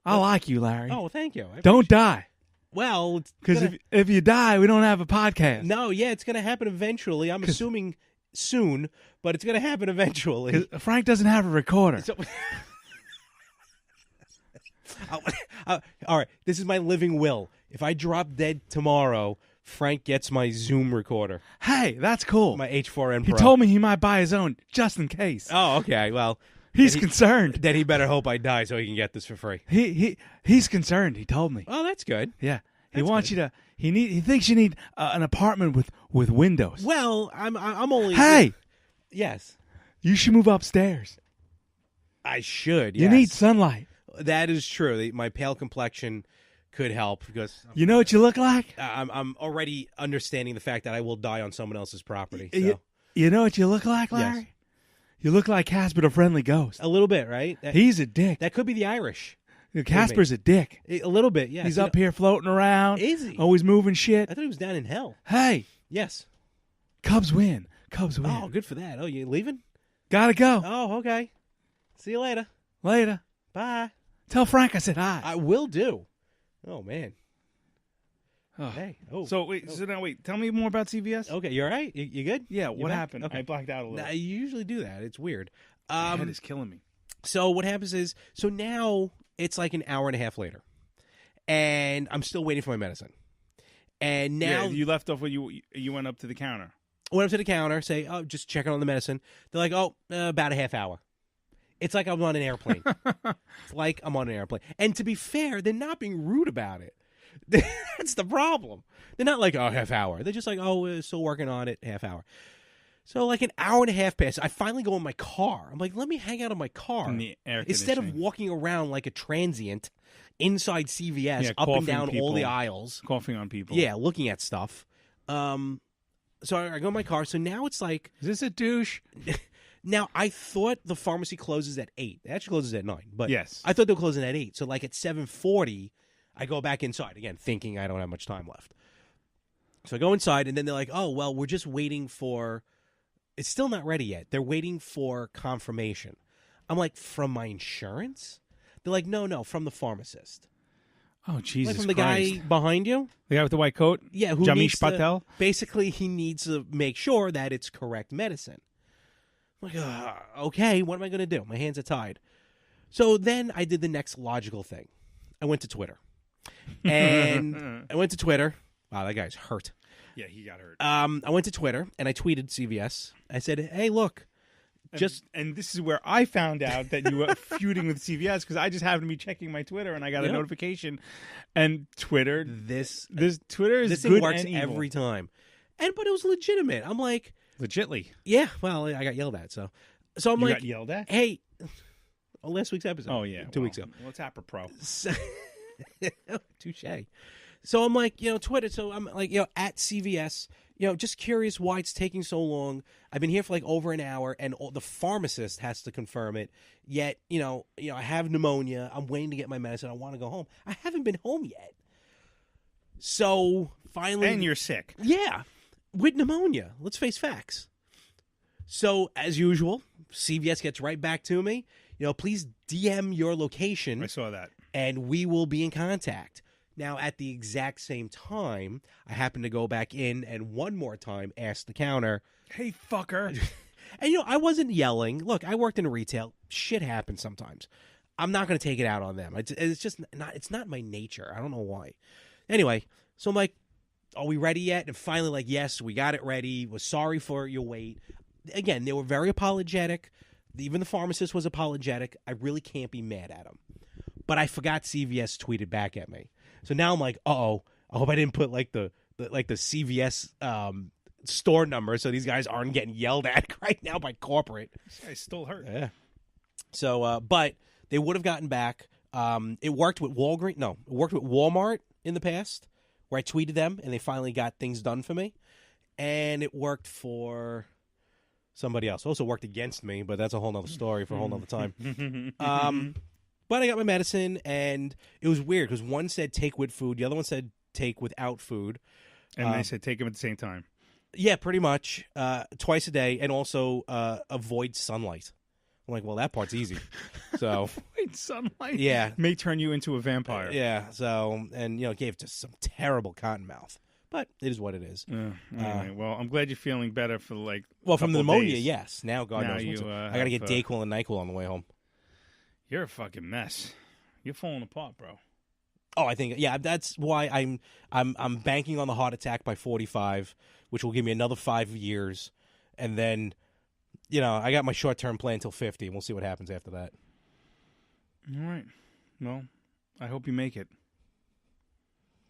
I like you, Larry. Oh, well, thank you. Don't die. Well, Because if you die, we don't have a podcast. no, yeah, it's going to happen eventually. I'm assuming soon, but it's going to happen eventually. 'Cause Frank doesn't have a recorder. So, all right, this is my living will. If I drop dead tomorrow, Frank gets my Zoom recorder, Hey, that's cool. my H4n He Pro. told me he might buy his own just in case. Oh, okay. Well, He's concerned. then he better hope I die so he can get this for free. He's concerned. He told me. Oh, that's good. Yeah, he That's wants good. you to. He thinks you need an apartment with windows. Well, I'm only. Hey, Yes, you should move upstairs. I should. You Yes. need sunlight. That is true. My pale complexion could help because You know what you look like? I'm already understanding the fact that I will die on someone else's property. So. You know what you look like, Larry? You look like Casper the Friendly Ghost. A little bit, right? He's a dick. That could be the Irish. Casper's a dick. A little bit, yeah. He's up here floating around. Is he? Always moving shit. I thought he was down in hell. Hey, Yes. Cubs win. Cubs win. Oh, good for that. Oh, you leaving? Gotta go. Oh, okay. See you later. Later. Bye. Tell Frank I said hi. I will do. Oh, man. Oh. Hey. Oh. So wait. Tell me more about CVS. Okay, you all right? You good? Yeah. You What back? happened? Okay. I blacked out a little. Nah, you usually do that. It's weird. My head is killing me. So what happens is, now it's like an hour and a half later, and I'm still waiting for my medicine. And now you left off when you went up to the counter. I went up to the counter, say, "Oh, just checking on the medicine." They're like, "Oh, about a half hour." It's like I'm on an airplane. It's like I'm on an airplane. And to be fair, they're not being rude about it. That's the problem. They're not like, "Oh, half hour." They're just like, "Oh, we're still working on it, half hour." So like an hour and a half passes. I finally go in my car. I'm like, let me hang out in my car. In the air instead of conditioning. walking around like a transient inside CVS, up and down all the aisles. Coughing on people. Yeah, looking at stuff. So I go in my car. So now it's like, Is this a douche? now I thought the pharmacy closes at 8. It actually closes at 9. But Yes. I thought they were closing at 8. So like at 7:40, I go back inside again, thinking I don't have much time left. So I go inside, and then they're like, "Oh, well, we're just waiting for." It's still not ready yet. They're waiting for confirmation. I'm like, from my insurance? They're like, no, from the pharmacist. Oh, Jesus Like from the Christ. guy behind you? The guy with the white coat? Yeah, who Jamish needs to- Patel? basically, he needs to make sure that it's correct medicine. I'm like, okay, what am I going to do? My hands are tied. So then I did the next logical thing. I went to Twitter. And I went to Twitter. Wow, that guy's hurt. Yeah, he got hurt. I went to Twitter, and I tweeted CVS. I said, hey, look, And this is where I found out that you were feuding with CVS because I just happened to be checking my Twitter and I got a notification. And Twitter, this Twitter is this good thing works and evil. every time. But it was legitimate. I'm like, Legitly. yeah, well, I got yelled at. So I'm You like, got yelled at? hey, last week's episode. Oh, yeah. 2 weeks ago. Well, it's apropos. Touche. So I'm like, Twitter. So I'm like, at CVS, just curious why it's taking so long. I've been here for like over an hour, and the pharmacist has to confirm it. Yet, I have pneumonia. I'm waiting to get my medicine. I want to go home. I haven't been home yet. So finally, And you're sick. yeah, with pneumonia. Let's face facts. So as usual, CVS gets right back to me. Please DM your location. I saw that. And we will be in contact. Now, at the exact same time, I happen to go back in and one more time ask the counter. Hey, fucker. And, I wasn't yelling. Look, I worked in retail. Shit happens sometimes. I'm not going to take it out on them. It's just not, it's not my nature. I don't know why. Anyway, so I'm like, are we ready yet? And finally, like, yes, we got it ready. We're sorry for your wait. Again, they were very apologetic. Even the pharmacist was apologetic. I really can't be mad at them. But I forgot CVS tweeted back at me. So now I'm like, I hope I didn't put like the CVS store number so these guys aren't getting yelled at right now by corporate. This guy's still hurt. Yeah. So, but they would have gotten back. It worked with Walgreens. No, it worked with Walmart in the past, where I tweeted them and they finally got things done for me. And it worked for somebody else. Also worked against me, but that's a whole nother story for a whole nother time. But I got my medicine, and it was weird because one said take with food, the other one said take without food. And they said take him at the same time. Yeah, pretty much. Twice a day, and also avoid sunlight. I'm like, well, that part's easy. So, Wait, sunlight? Yeah. May turn you into a vampire. yeah. So, and it gave just some terrible cotton mouth, but it is what it is. Anyway, well, I'm glad you're feeling better for Well, from the couple pneumonia, days. yes. Now, God Now knows. you, I got to get have, Dayquil and Nyquil on the way home. You're a fucking mess. You're falling apart, bro. Oh, I think that's why I'm banking on the heart attack by 45, which will give me another 5 years, and then I got my short-term plan until 50, and we'll see what happens after that. All right. Well, I hope you make it.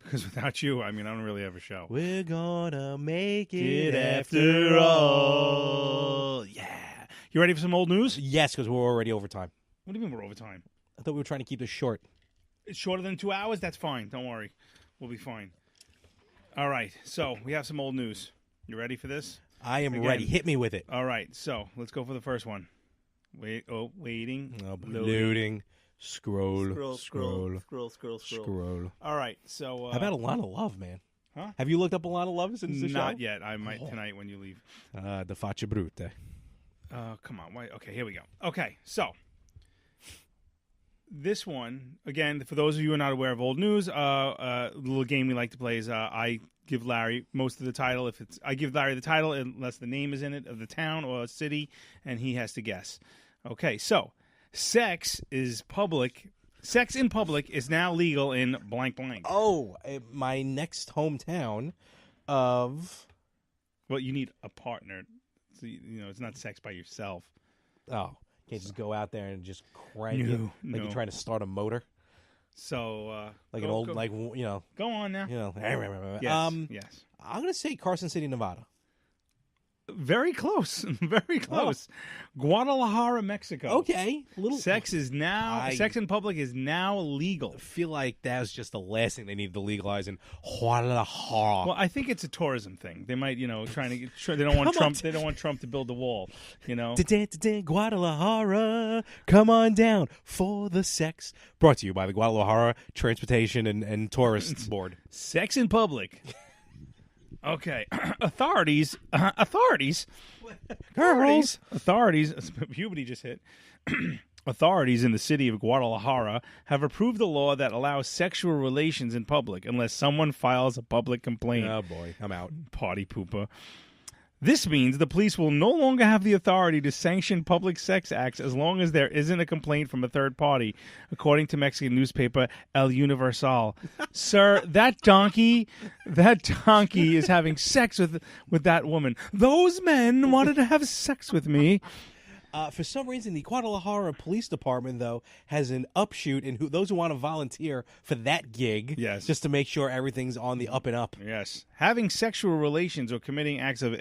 Because without you, I don't really have a show. We're gonna make it after all. Yeah. You ready for some old news? Yes, because we're already over time. What do you mean we're over time? I thought we were trying to keep this short. It's shorter than 2 hours? That's fine. Don't worry. We'll be fine. All right. So we have some old news. You ready for this? I am Again. ready. Hit me with it. All right. So let's go for the first one. Waiting. Loading. Scroll. Scroll. All right, so... How about Alana Love, man? Huh? Have you looked up Alana Love since the show? Not yet. I might tonight when you leave. The Faccia Brute. Come on. Wait. Okay, here we go. Okay, so... This one, again, for those of you who are not aware of old news, a little game we like to play is I give Larry most of the title. I give Larry the title unless the name is in it of the town or city, and he has to guess. Okay, so sex in public is now legal in blank blank. Oh, my next hometown of... Well, you need a partner. So, it's not sex by yourself. Oh. Can't just go out there and just crank it like you're trying to start a motor. So, like go on now. Yes. I'm gonna say Carson City, Nevada. Very close. Very close. Guadalajara, Mexico. Okay. Sex in public is now legal. I feel like that was just the last thing they needed to legalize in Guadalajara. Well, I think it's a tourism thing. They might, trying to get they don't want Trump. They don't want Trump to build the wall, Guadalajara, come on down for the sex. Brought to you by the Guadalajara Transportation and Tourist Board. Sex in public. Okay, authorities, puberty just hit. Authorities in the city of Guadalajara have approved a law that allows sexual relations in public unless someone files a public complaint. Oh boy, I'm out. Party pooper. This means the police will no longer have the authority to sanction public sex acts as long as there isn't a complaint from a third party, according to Mexican newspaper El Universal. Sir, that donkey is having sex with that woman. Those men wanted to have sex with me. For some reason, the Guadalajara Police Department, though, has an upshoot in those who want to volunteer for that gig. Yes. Just to make sure everything's on the up and up. Yes. Having sexual relations or committing acts of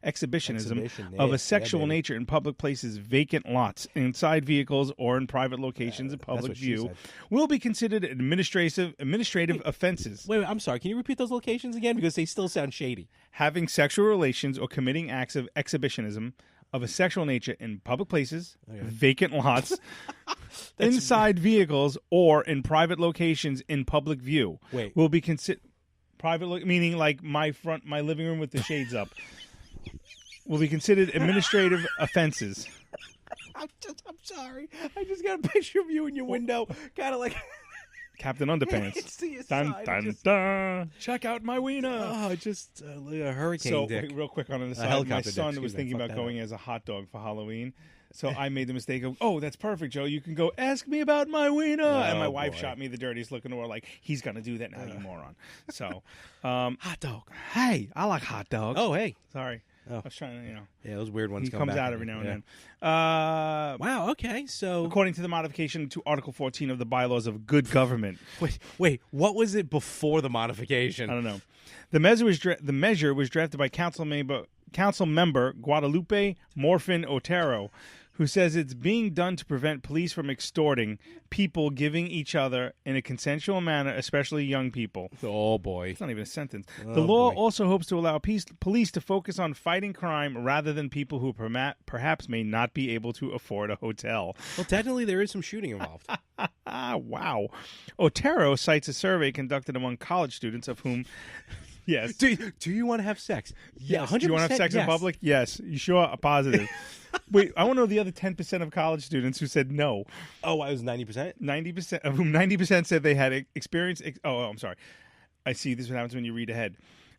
exhibitionism of a sexual nature in public places, vacant lots, inside vehicles, or in private locations in public view will be considered administrative offenses. Wait, I'm sorry. Can you repeat those locations again? Because they still sound shady. Having sexual relations or committing acts of exhibition of a sexual nature in public places, vacant lots, inside vehicles, or in private locations in public view will be considered meaning like my living room with the shades up will be considered administrative offenses. I'm sorry. I just got a picture of you in your window, kind of like Captain Underpants. It's to your dun, side. dun, dun. Check out my wiener. Oh, just a hurricane dick. Real quick on the side, my son was thinking about going as a hot dog for Halloween. So I made the mistake of, that's perfect, Joe. You can go ask me about my wiener. And my wife shot me the dirtiest look in the world, like, he's going to do that now, you moron. So, hot dog. Hey, I like hot dogs. Oh, hey. Sorry. Oh. I was trying to, Yeah, those weird ones he comes out every now and then. Wow, okay, so... According to the modification to Article 14 of the bylaws of good government. Wait, what was it before the modification? I don't know. The measure was drafted by council member Guadalupe Morfin Otero, who says it's being done to prevent police from extorting people giving each other in a consensual manner, especially young people. Oh, boy. It's not even a sentence. The law also hopes to allow police to focus on fighting crime rather than people who perhaps may not be able to afford a hotel. Well, technically, there is some shooting involved. Wow. Otero cites a survey conducted among college students of whom... Yes. Do you want to have sex? Yeah, 100%. Do you want to have sex in public? Yes. You sure? Positive. Wait, I want to know the other 10% of college students who said no. Oh, I was 90%? 90%, of whom 90% said they had experience. I'm sorry. I see this is what happens when you read ahead.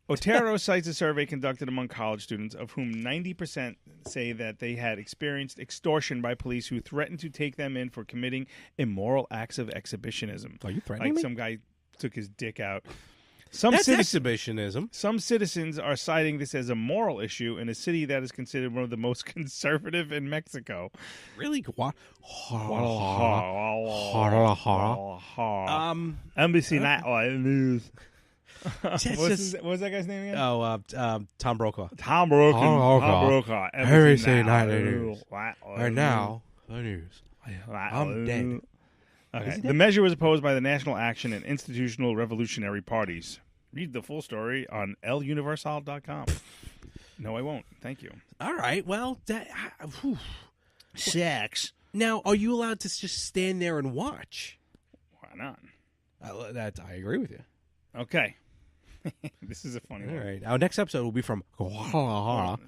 Otero cites a survey conducted among college students of whom 90% say that they had experienced extortion by police who threatened to take them in for committing immoral acts of exhibitionism. Are you threatening me? Like some guy took his dick out. That's exhibitionism. Some citizens are citing this as a moral issue in a city that is considered one of the most conservative in Mexico. Really? NBC Nightlight News. What was that guy's name again? Oh, Tom Brokaw. Tom Brokaw. NBC Nightlight News. And now, the news. I'm dead. Okay. The measure was opposed by the National Action and Institutional Revolutionary Parties. Read the full story on eluniversal.com. No, I won't. Thank you. All right. Well, sex. Now, are you allowed to just stand there and watch? Why not? I agree with you. Okay. This is a funny All one. right. Our next episode will be from Guadalajara.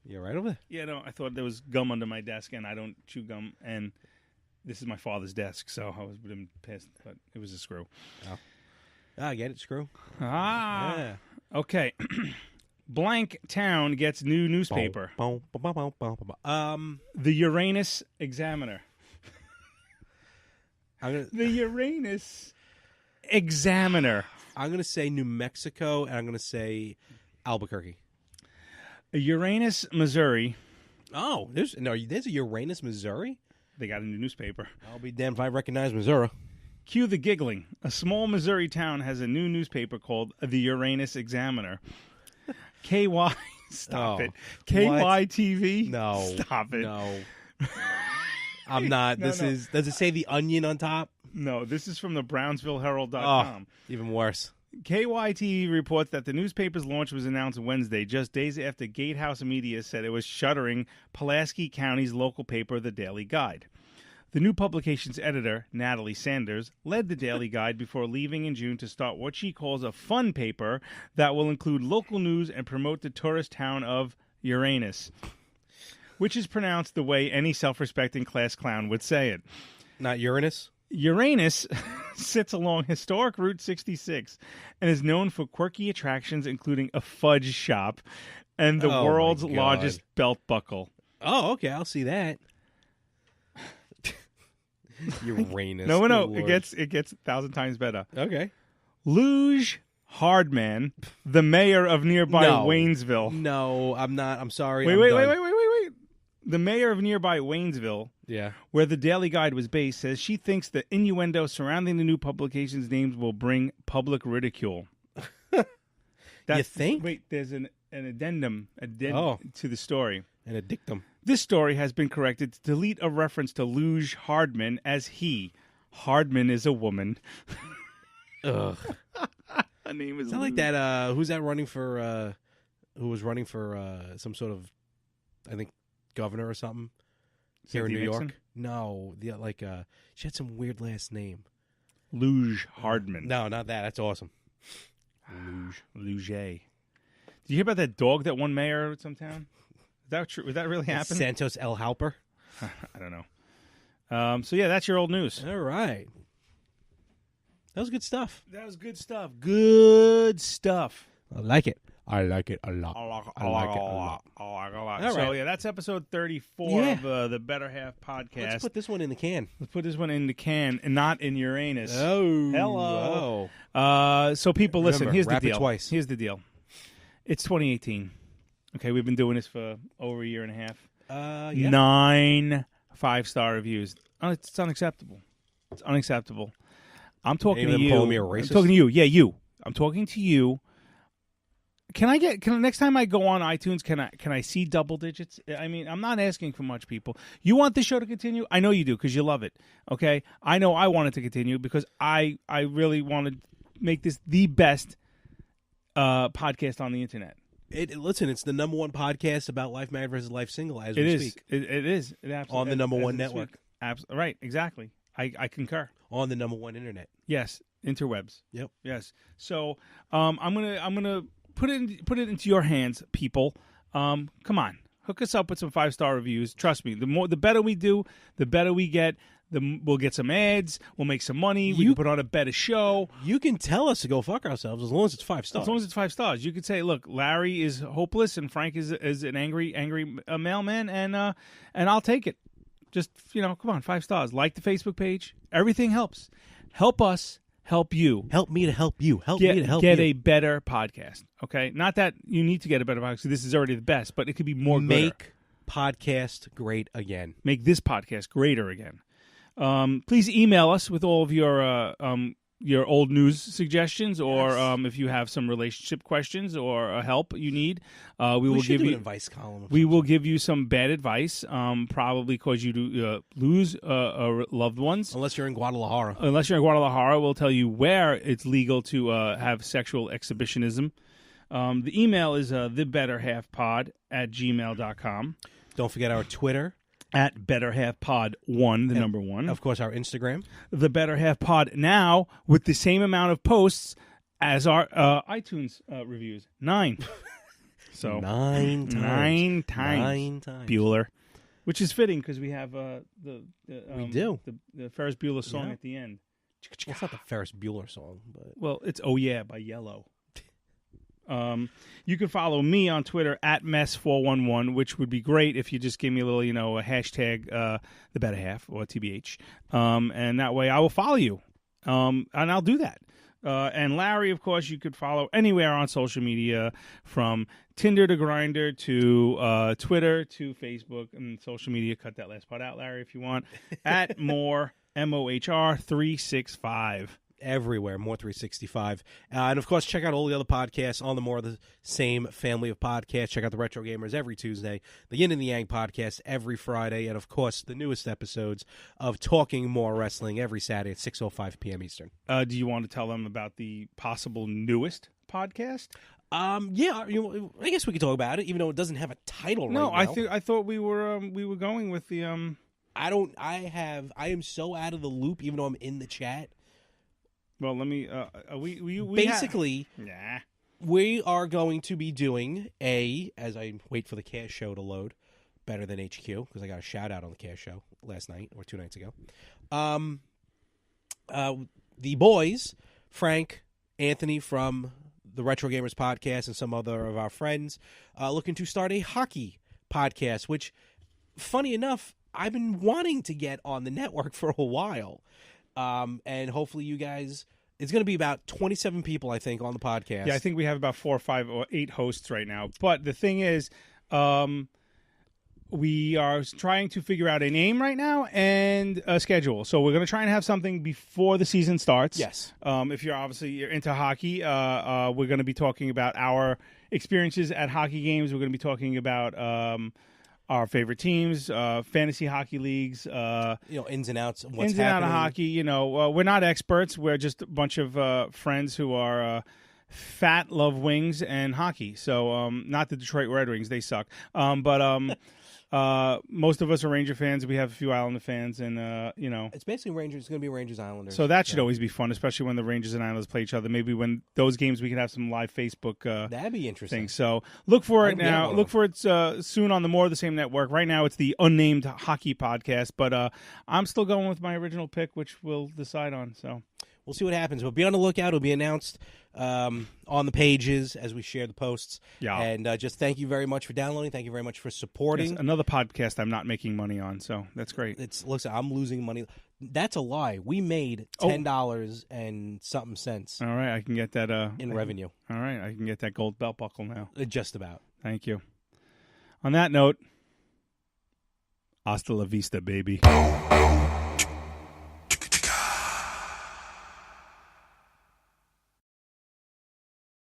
You all right over there? Yeah, no, I thought there was gum under my desk, and I don't chew gum, and this is my father's desk, so I was with him pissed, but it was a screw. Oh. I get it, screw. Ah. Yeah. Okay. Blank town gets new newspaper. The The Uranus Examiner. I'm The Uranus Examiner. gonna say New Mexico, and I'm gonna say Albuquerque. Uranus, Missouri. Oh, there's a Uranus, Missouri. They got a new newspaper. I'll be damned if I recognize Missouri. Cue the giggling. A small Missouri town has a new newspaper called the Uranus Examiner. KY. Stop Oh, it. KYTV. No, Stop it. No, I'm not. No, This no. is. Does it say the Onion on top? No, this is from the BrownsvilleHerald.com. Even worse. KYT reports that the newspaper's launch was announced Wednesday, just days after Gatehouse Media said it was shuttering Pulaski County's local paper, The Daily Guide. The new publication's editor, Natalie Sanders, led The Daily Guide before leaving in June to start what she calls a fun paper that will include local news and promote the tourist town of Uranus, which is pronounced the way any self-respecting class clown would say it. Not Uranus. Uranus sits along historic Route 66 and is known for quirky attractions, including a fudge shop and the Oh, my world's God. largest belt buckle. Oh, okay. I'll see that. Uranus. No, Good it Lord. gets 1,000 times better. Okay. Luge Hardman, the mayor of nearby No. Waynesville. No, I'm not. I'm sorry. Wait. I'm done. The mayor of nearby Waynesville, Yeah. where the Daily Guide was based, says she thinks the innuendo surrounding the new publication's names will bring public ridicule. You think? Wait, there's an addendum Oh. to the story. And a dictum. This story has been corrected to delete a reference to Luge Hardman as he. Hardman is a woman. Ugh. Her name is It's not like that. Who's that running for? Who was running for some sort of, I think, governor or something here in New Cynthia York? Nixon? No, she had some weird last name. Luge Hardman. No, not that. That's awesome. Luge. Did you hear about that dog that won mayor of some town? Is that true? Would that really happen? Santos L. Halper. I don't know. So yeah, that's your old news. All right. That was good stuff. That was good stuff. Good stuff. I like it. I like it a lot. I like it a lot. All So right. yeah, that's episode 34 Yeah. of the Better Half podcast. Let's put this one in the can. Let's put this one in the can and not in Uranus. Oh. Hello. So people, listen. Remember, Here's the wrap it deal. twice. Here's the deal. It's 2018. Okay, we've been doing this for over a year and a half. Yeah. 9 5-star reviews. It's unacceptable. It's unacceptable. I'm talking Any to of them you. calling me a I'm racist? talking to you. Yeah, you. I'm talking to you. Can next time I go on iTunes, can I see double digits? I mean, I'm not asking for much, people. You want the show to continue? I know you do because you love it. Okay, I know I want it to continue because I really want to make this the best podcast on the internet. Listen, it's the number one podcast about life married versus life single as It we is. speak. It is. It absolutely On the number one we network. speak. Right. Exactly. I concur. On the number one internet. Yes. Interwebs. Yep. Yes. So I'm gonna put it into your hands, people. Come on, hook us up with some 5-star reviews. Trust me, the better we do, the better we get. We'll get some ads. We'll make some money. We can put on a better show. You can tell us to go fuck ourselves as long as it's 5 stars. As long as it's 5 stars, you could say, "Look, Larry is hopeless, and Frank is an angry mailman, and I'll take it." Just come on, 5 stars. Like the Facebook page. Everything helps. Help us. Help you. Help me to help you. Help me to help Get you. a better podcast. Okay, not that you need to get a better podcast. This is already the best, but it could be more. Make podcast great again. Make this podcast greater again. Please email us with all of your old news suggestions, or if you have some relationship questions or help you need, we will should give do you an advice column. We will give you some bad advice, probably cause you to lose loved ones. Unless you're in Guadalajara. Unless you're in Guadalajara, we'll tell you where it's legal to have sexual exhibitionism. The email is thebetterhalfpod@gmail.com. Don't forget our Twitter. At Better Half Pod 1, the number 1. Of course, our Instagram. The Better Half Pod now with the same amount of posts as our iTunes reviews. 9. So 9 times. 9 times. 9 times. Bueller. Which is fitting because we have we do. The Ferris Bueller song Yeah. at the end. Well, it's not the Ferris Bueller song, but Well, it's Oh Yeah by Yello. You can follow me on Twitter at Mess411, which would be great if you just give me a little, a hashtag, the Better Half or TBH. And that way I will follow you. And I'll do that. And Larry, of course, you could follow anywhere on social media from Tinder to Grindr to Twitter to Facebook and social media. Cut that last part out, Larry, if you want. At more, MOHR 365. everywhere, More 365. And, of course, check out all the other podcasts on the More of the Same family of podcasts. Check out the Retro Gamers every Tuesday, the Yin and the Yang podcast every Friday, and, of course, the newest episodes of Talking More Wrestling every Saturday at 6:05 p.m. Eastern. Do you want to tell them about the possible newest podcast? Yeah, I guess we could talk about it, even though it doesn't have a title No, right now. I thought we were going with the I am so out of the loop, even though I'm in the chat. Well, let me. We Basically, nah. we are going to be doing as I wait for the Cash Show to load, better than HQ, because I got a shout out on the Cash Show last night or 2 nights ago. The boys, Frank, Anthony from the Retro Gamers podcast, and some other of our friends, looking to start a hockey podcast, which, funny enough, I've been wanting to get on the network for a while. And hopefully you guys, it's going to be about 27 people, I think, on the podcast. Yeah, I think we have about 4 or 5 or 8 hosts right now. But the thing is, we are trying to figure out a name right now and a schedule. So we're going to try and have something before the season starts. Yes. If you're into hockey, we're going to be talking about our experiences at hockey games. We're going to be talking about our favorite teams, fantasy hockey leagues, ins and outs of what's ins and out of happening. hockey. We're not experts. We're just a bunch of friends who are fat, love wings and hockey. So not the Detroit Red Wings; they suck. But most of us are Ranger fans. We have a few Islander fans, and It's basically Rangers. It's going to be Rangers Islanders. so that should always be fun, especially when the Rangers and Islanders play each other. Maybe when those games, we can have some live Facebook That'd be interesting. things. So look for it I'd get now. one. Look for it soon on the More of the Same network. Right now, it's the unnamed hockey podcast, but I'm still going with my original pick, which we'll decide on. So We'll see what happens. But be on the lookout. It'll be announced on the pages as we share the posts. Yeah. And just thank you very much for downloading. Thank you very much for supporting. yes, another podcast I'm not making money on, so that's great. Listen, I'm losing money. That's a lie. We made $10 and something cents All right, I can get that in revenue. All right, I can get that gold belt buckle now. Just about. Thank you. On that note, hasta la vista, baby.